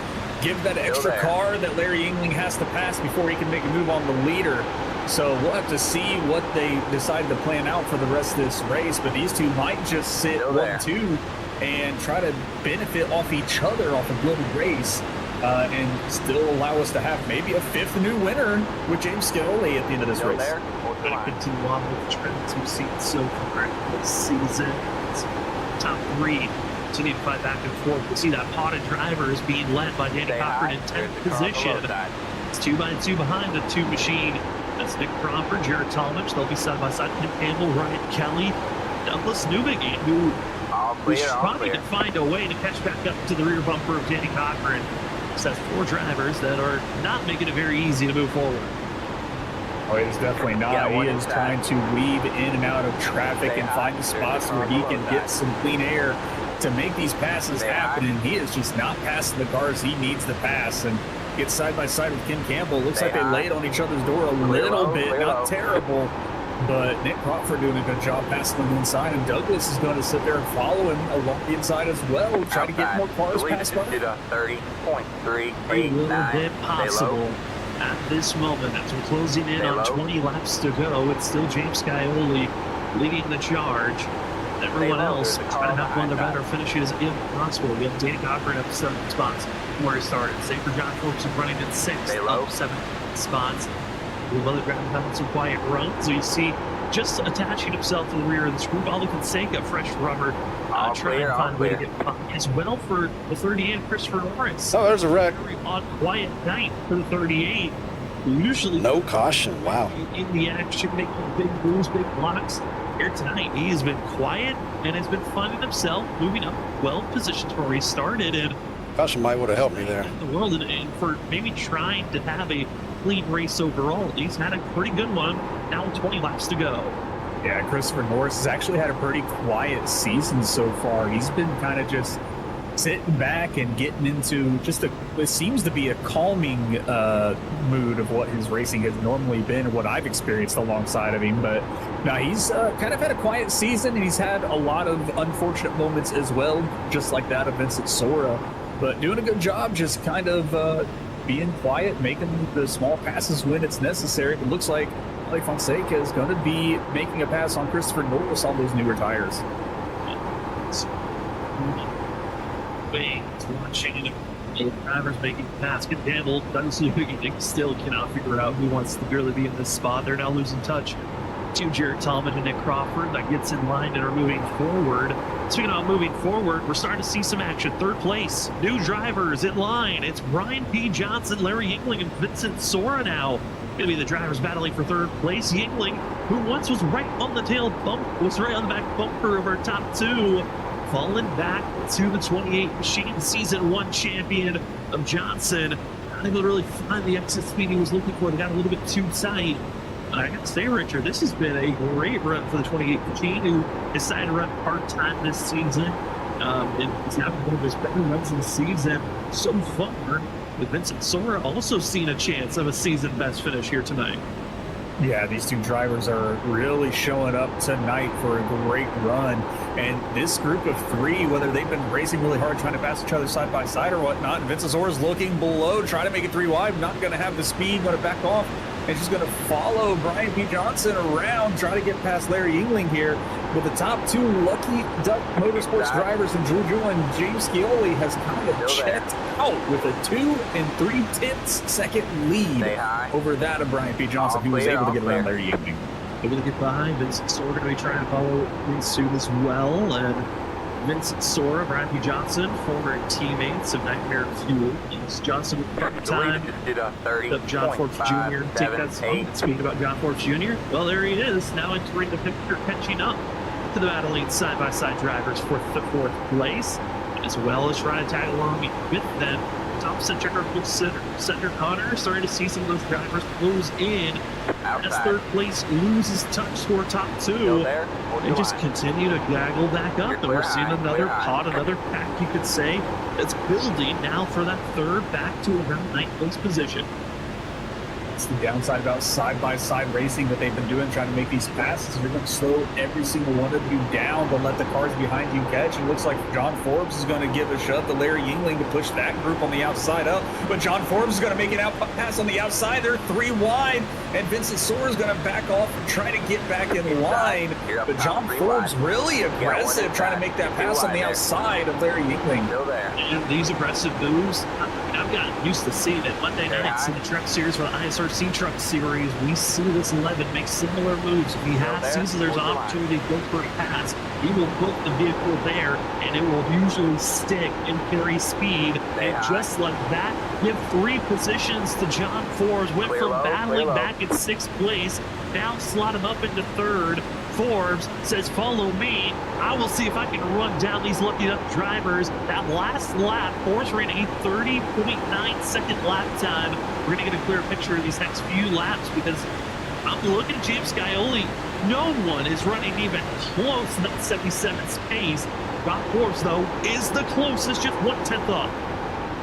give that extra car that Larry Yingling has to pass before he can make a move on the leader. So we'll have to see what they decide to plan out for the rest of this race, but these two might just sit 1-2 and try to benefit off each other off a good race and still allow us to have maybe a 5th new winner with James Scioli at the end of this race. Going to continue on with the trend to see so far this season. Top 3 continue to fight back and forth. We'll see that potted driver is being led by Danny Cochran in 10th position. It's 2x2 behind the 2 machine. That's Nick Crawford, Jared Talmadge. They'll be side by side. Tim Campbell, Ryan Kelly, Douglas Newbegin, who is trying to find a way to catch back up to the rear bumper of Danny Cochran. So that's 4 drivers that are not making it very easy to move forward. Oh, it is definitely not. He is trying to weave in and out of traffic and find the spots where he can get some clean air to make these passes happen. And he is just not passing the cars he needs to pass. And gets side by side with Ken Campbell. Looks like they laid on each other's door a little bit. Not terrible. But Nick Crawford doing a good job passing them inside. And Douglas is going to sit there and follow him along the inside as well. Try to get more cars past by. 30.389. Possible. At this moment, as we're closing in on 20 laps to go, it's still James Scioli leading the charge. Everyone else trying to have one of their better finishes if possible. We have Danny Cochran up 7 spots where he started. Same for John Phillips running in 6th, up 7 spots. We have other drivers having some quiet runs. So you see just attaching himself to the rear of the screw. Bobby Fonseca, fresh rubber, trying to find a way to get by as well for the 38, Christopher Lawrence. Oh, there's a wreck. Very odd, quiet night for the 38. Usually no caution. Wow. In the action, making big moves, big blocks. Here tonight, he has been quiet and has been finding himself moving up 12 positions where he started. And caution might would have helped me there. In the world, and for maybe trying to have a clean race overall, he's had a pretty good one. Now 20 laps to go. Yeah, Christopher Norris has actually had a pretty quiet season so far. He's been kind of just sitting back and getting into just it seems to be a calming mood of what his racing has normally been and what I've experienced alongside of him. But now he's kind of had a quiet season, and he's had a lot of unfortunate moments as well, just like that of Vincent Sora. But doing a good job just kind of being quiet, making the small passes when it's necessary. It looks like Fonseca is going to be making a pass on Christopher Norris on those newer tires. Watching the drivers making the pass. Ken Campbell, Douglas Newbegin still cannot figure out who wants to really be in this spot. They're now losing touch to Jared Talmadge and Nick Crawford. That gets in line and are moving forward. Speaking of moving forward, we're starting to see some action. 3rd place, new drivers in line. It's Brian P. Johnson, Larry Yingling, and Vincent Sora now. Going to be the drivers battling for 3rd place. Yingling, who once was right on the tail bump, was right on the back bumper of our top 2. Falling back to the 28 machine, season 1 champion of Johnson. Not able to really find the exit speed he was looking for. They got a little bit too tight. I got to say, Richard, this has been a great run for the 28 machine, who decided to run part-time this season. And he's having one of his better runs of the season so far. With Vincent Sora also seeing a chance of a season best finish here tonight. Yeah, these two drivers are really showing up tonight for a great run. And this group of three, whether they've been racing really hard, trying to pass each other side by side or whatnot, and Vincent Sora's looking below, trying to make it 3 wide, not going to have the speed, going to back off, and just going to follow Brian P. Johnson around, try to get past Larry Yingling here. With the top two Lucky Duck Motorsports drivers, and Juju and James Scioli has kind of checked out with a 2 3/10 second lead over that of Brian P. Johnson, who was able to get around Larry Yingling. Able to get behind. Vincent Sora going to be trying to follow in suit as well. And Vincent Sora, Brian P. Johnson, former teammates of Nightmare Fuel. Johnson with part time. John Forbes Jr. take that spot. Speaking about John Forbes Jr., well, there he is, now entering the picture, catching up to the battling side-by-side drivers for the 4th place, as well as trying to tag along with them. Top center Connor, starting to see some of those drivers close in as 3rd place loses touch for top 2. They just continue to gaggle back up, and we're seeing another pod, another pack, you could say, that's building now for that 3rd back to around 9th place position. It's the downside about side-by-side racing that they've been doing, trying to make these passes. You're going to slow every single one of you down to let the cars behind you catch. It looks like John Forbes is going to give a shove to Larry Yingling to push that group on the outside up. But John Forbes is going to make an out pass on the outside. They're 3 wide, and Vincent Sora is going to back off and try to get back in line. But John Forbes really aggressive, trying to make that pass on the outside of Larry Yingling. And these aggressive moves, I've gotten used to seeing it Monday nights in the Truck Series for the ISRC Truck Series. We see this 11 make similar moves. If he sees there's an opportunity to go for a pass, he will put the vehicle there, and it will usually stick and carry speed. And just like that, give 3 positions to John Forbes. Went from battling back in 6th place, now slot him up into 3rd. Forbes says, follow me. I will see if I can run down these Lucky Duck drivers. That last lap, Forbes ran a 30.9 second lap time. We're going to get a clear picture of these next few laps, because I'm looking at James Scioli. No one is running even close to that 77's pace. Rob Forbes, though, is the closest, just 1/10 off.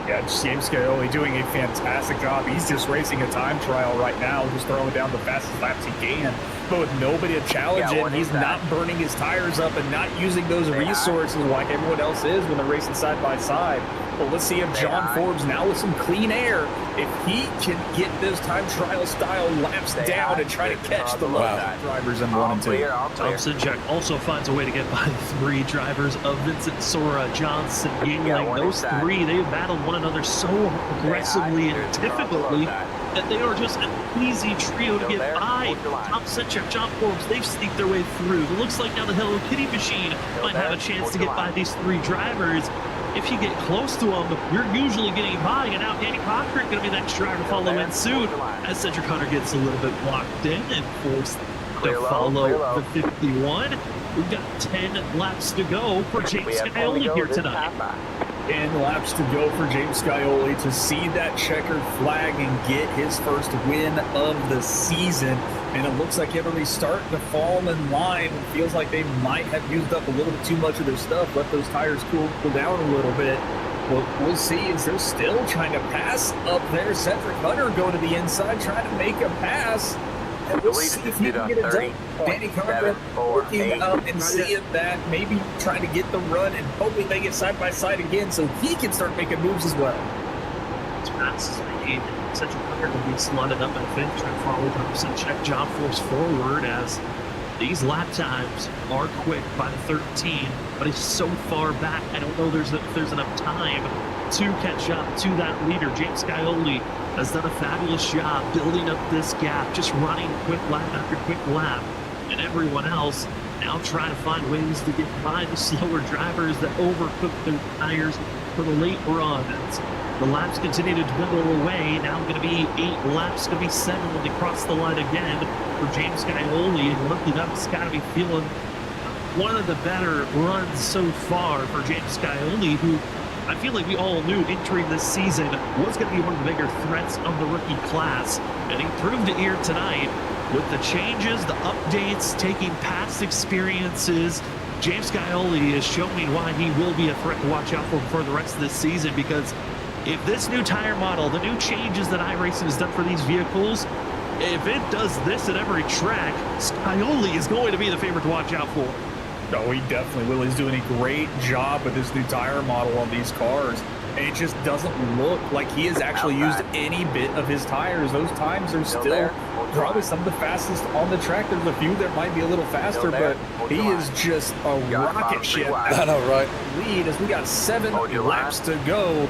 Yeah, James Scioli doing a fantastic job. He's just racing a time trial right now, just throwing down the fastest laps he can. But with nobody to challenge him, he's not burning his tires up and not using those resources like everyone else is when they're racing side by side. But let's see if John Forbes, now with some clean air, if he can get those time trial style laps down and try to catch the low drivers in 1 and 2. Thompson Jack also finds a way to get by the 3 drivers of Vincent Sora, Johnson, Yingling. Those 3, they've battled one another so aggressively and difficultly that they are just an easy trio to get by. Thompson Jack, John Forbes, they've sneaked their way through. It looks like now the Hello Kitty machine might have a chance to get by these 3 drivers. If you get close to them, you're usually getting by, and now Danny Cochran going to be the next driver to follow in soon as Cedric Hunter gets a little bit locked in and forced to follow the 51. We've got 10 laps to go for James Scioli here tonight. 10 laps to go for James Scioli to see that checkered flag and get his first win of the season. And it looks like everybody's starting to fall in line. It feels like they might have used up a little bit too much of their stuff, let those tires cool down a little bit. What we'll see is they're still trying to pass up there. Cedric Hunter going to the inside, trying to make a pass. And we'll see if he can get it done. Danny Cochran working up and seeing that, maybe trying to get the run and hoping they get side by side again so he can start making moves as well. It's fast as they need. Cedric Hunter will be slotted up in fifth, trying to follow Thompson. Check John Forbes forward as these lap times are quick by the 13, but he's so far back. I don't know if there's enough time to catch up to that leader. James Scioli has done a fabulous job building up this gap, just running quick lap after quick lap, and everyone else now trying to find ways to get by the slower drivers that overcook their tires for the late runs. The laps continue to dwindle away. Now going to be 8 laps, going to be 7 when they cross the line again for James Scioli, and looking up, it's got to be feeling one of the better runs so far for James Scioli, who I feel like we all knew entering this season was going to be one of the bigger threats of the rookie class, and he proved it here tonight with the changes, the updates, taking past experiences. James Scioli is showing why he will be a threat to watch out for the rest of this season, because if this new tire model, the new changes that iRacing has done for these vehicles, if it does this at every track, Scioli is going to be the favorite to watch out for. No, he definitely will. He's doing a great job with this new tire model on these cars. And it just doesn't look like he has actually used any bit of his tires. Those times are still probably some of the fastest on the track. There's a few that might be a little faster, but he is just a rocket ship. I know, right? Lead as we got 7 laps to go.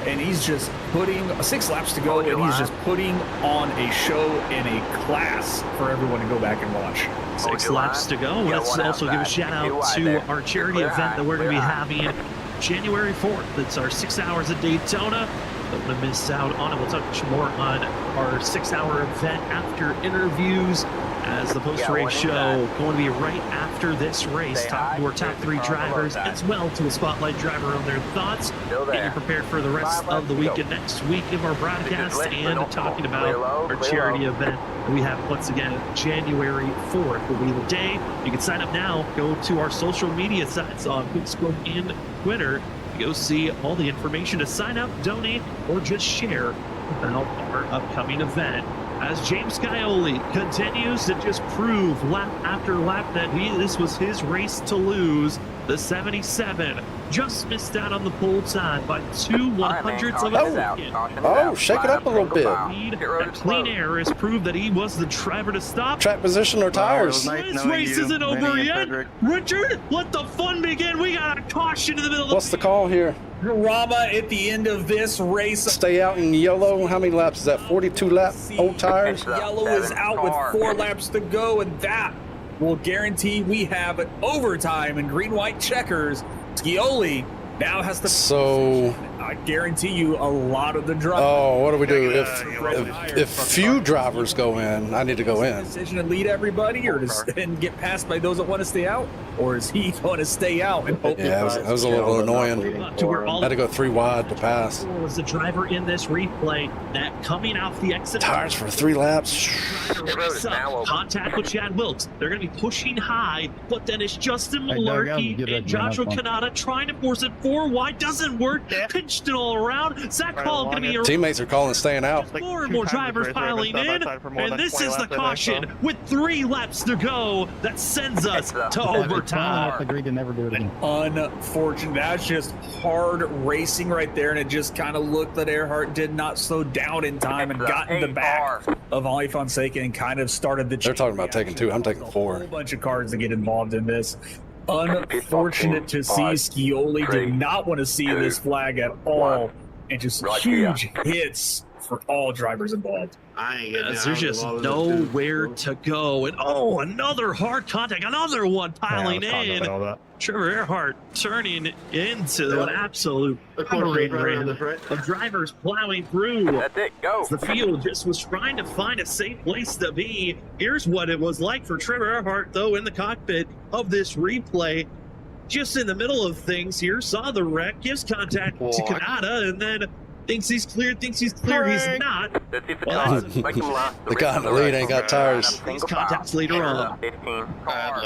And he's just putting 6 laps to go, and he's just putting on a show and a class for everyone to go back and watch. 6 laps to go. Let's also give a shout out to our charity event that we're going to be having January 4th. It's our 6 hours at Daytona. Don't want to miss out on it. We'll touch more on our 6-hour event after interviews as the post-race show going to be right after this race. Talking to our top 3 drivers as well to a spotlight driver on their thoughts. Getting prepared for the rest of the week and next week of our broadcast and talking about our charity event we have once again January 4th will be the day. You can sign up now. Go to our social media sites on Facebook and Twitter. Go see all the information to sign up, donate, or just share about our upcoming event. As James Scioli continues to just prove lap after lap that this was his race to lose, the 77 just missed out on the pole time by 2/100ths of a second. Oh, shake it up a little bit. Clean air has proved that he was the driver to stop. Track position or tires? This race isn't over yet. Richard, let the fun begin. We got a caution in the middle of the What's the call here? Drama at the end of this race. Stay out in yellow. How many laps is that? 42 lap old tires? Yellow is out with 4 laps to go, and that will guarantee we have an overtime in green-white checkers. Scioli now has to. So I guarantee you a lot of the drama. Oh, what do we do if few drivers go in? I need to go in. Decision to lead everybody, or and get passed by those that want to stay out, or is he going to stay out and hope? Yeah, that was a little annoying. I had to go 3 wide to pass. Was the driver in this replay that coming off the exit? Tires for 3 laps. Contact with Chad Wilkes. They're going to be pushing high, but then it's Justin Malarkey and Joshua Kanata trying to force it 4 wide. Doesn't work. Pinched it all around. Zach Hall going to be teammates are calling staying out. More and more drivers piling in, and this is the caution with 3 laps to go that sends us to overtime. Agreed to never do it again. Unfortunate. That's just hard racing right there, and it just kind of looked that Earhart did not slow down in time and got in the back of Ali Fonseca and kind of started the. They're talking about taking 2. I'm taking 4. A whole bunch of cars to get involved in this. Unfortunate to see. Scioli did not want to see this flag at all, and just huge hits for all drivers involved. There's just nowhere to go, and another hard contact, another one piling in. Trevor Earhart turning into an absolute rain of drivers plowing through. That's it, go. The field just was trying to find a safe place to be. Here's what it was like for Trevor Earhart, though, in the cockpit of this replay. Just in the middle of things here, saw the wreck, gives contact to Kanata, and then thinks he's clear, he's not. Well, the guy in the lead ain't got tires. These contacts later on.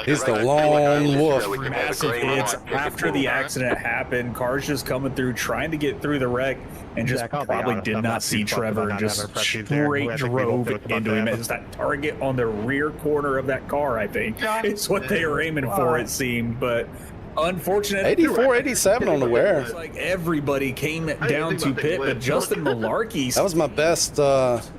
He's the lone wolf. Massive hits after the accident happened. Cars just coming through, trying to get through the wreck, and just probably did not see Trevor and just straight drove into him. It's that target on the rear corner of that car, I think. It's what they were aiming for, it seemed, but unfortunate. 84, 87 on the wear. It's like everybody came down to pit, but Justin Malarkey. That was my best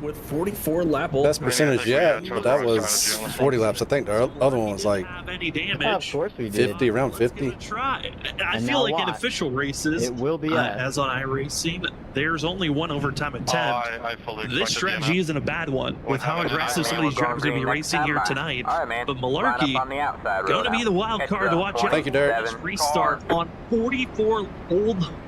with 44 lap best percentage yet, but that was 40 laps. I think the other one was like any damage. Of course we did. 50, around 50. Try. I feel like in official races, it will be as on iRacing, there's only one overtime attempt. This strategy isn't a bad one with how aggressive some of these drivers are going to be racing here tonight. But Malarkey going to be the wild card to watch out. Thank you, Derek. Restart on 44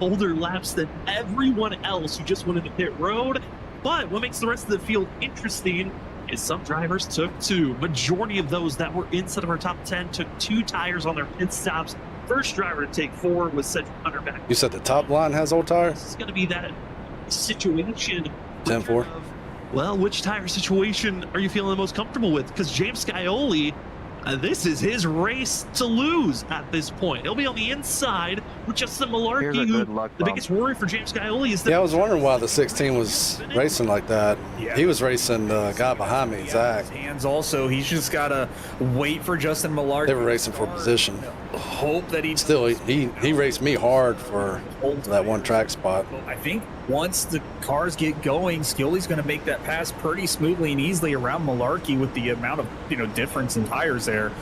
older laps than everyone else who just went into pit road. But what makes the rest of the field interesting is some drivers took 2. Majority of those that were inside of our top 10 took 2 tires on their pit stops. First driver to take 4 was Cedric Hunter back. You said the top line has old tires? This is going to be that situation. 10-4. Well, which tire situation are you feeling the most comfortable with? Because James Scioli, this is his race to lose at this point. He'll be on the inside with Justin Malarkey, who the biggest worry for James Scioli is that... Yeah, I was wondering why the 16 was racing like that. Yeah. He was racing the guy behind me, Zach. His hands also. He's just got to wait for Justin Malarkey. They were racing for position. Hope that he... Still, he raced me hard for that one track spot. I think once the cars get going, Scioli's going to make that pass pretty smoothly and easily around Malarkey with the amount of difference in tires there.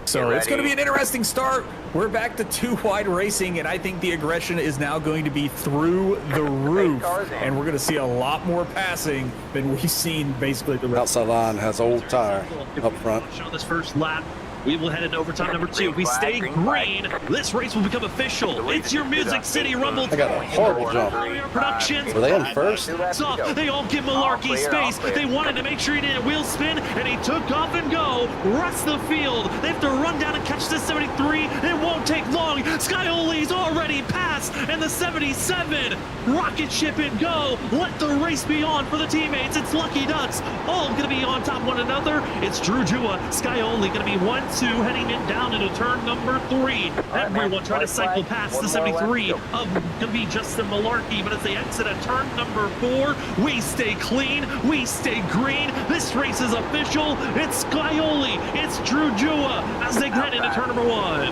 So it's going to be an interesting start. We're back to 2 wide racing, and I think the aggression is now going to be through the roof, and we're going to see a lot more passing than we've seen basically the outside line has old tire up front. On this first lap, we will head into overtime number 2. If we stay green, this race will become official. It's your Music City Rumble. I got a horrible jump. Productions. Were they in first? So they all give Malarkey space. They wanted to make sure he didn't wheel spin, and he took off and go. Rest the field. They have to run down and catch the 73. It won't take long. Scioli's already passed, and the 77. Rocket ship and go. Let the race be on for the teammates. It's Lucky Ducks. All going to be on top of one another. It's Drew Jua. Scioli going to be 1-2 heading in down into turn number 3. Everyone trying to cycle past the 73 of going to be Justin Malarkey, but as they exit at turn number 4, we stay clean, we stay green. This race is official. It's Scioli, it's Drew Jua as they head into turn number 1.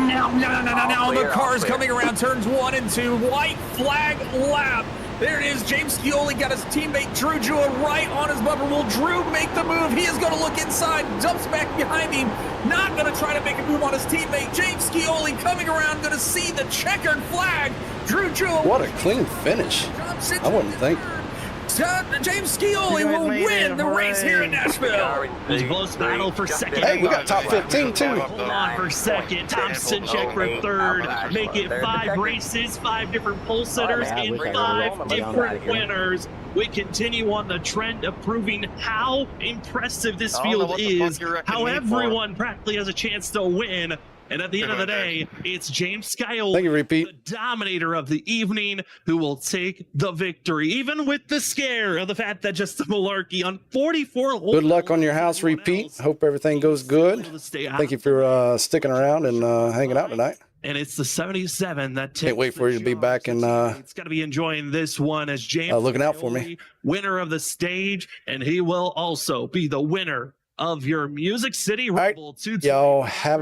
Now the car's coming around turns 1 and 2. White flag lap. There it is. James Scioli got his teammate Drew Jua right on his bumper. Will Drew make the move? He is going to look inside, jumps back behind him, not going to try to make a move on his teammate. James Scioli coming around, going to see the checkered flag. Drew Jua. What a clean finish. I wouldn't think. James Scioli will win the race here in Nashville. It was a close battle for second. Hey, we got top 15 too. Hold on for second. Thompson check for third. Make it 5 races, 5 different pole sitters, and 5 different winners. We continue on the trend of proving how impressive this field is, how everyone practically has a chance to win. And at the end of the day, it's James Scioli, Thank you, Repeat, the dominator of the evening, who will take the victory, even with the scare of the fact that Justin Malarkey on 44. Good luck on your house, Repeat. Hope everything goes good. Thank you for sticking around and hanging out tonight. And it's the 77 that takes. Can't wait for you to be back and it's got to be enjoying this one as James looking out for me. Winner of the stage, and he will also be the winner of your Music City Rumble. Y'all have a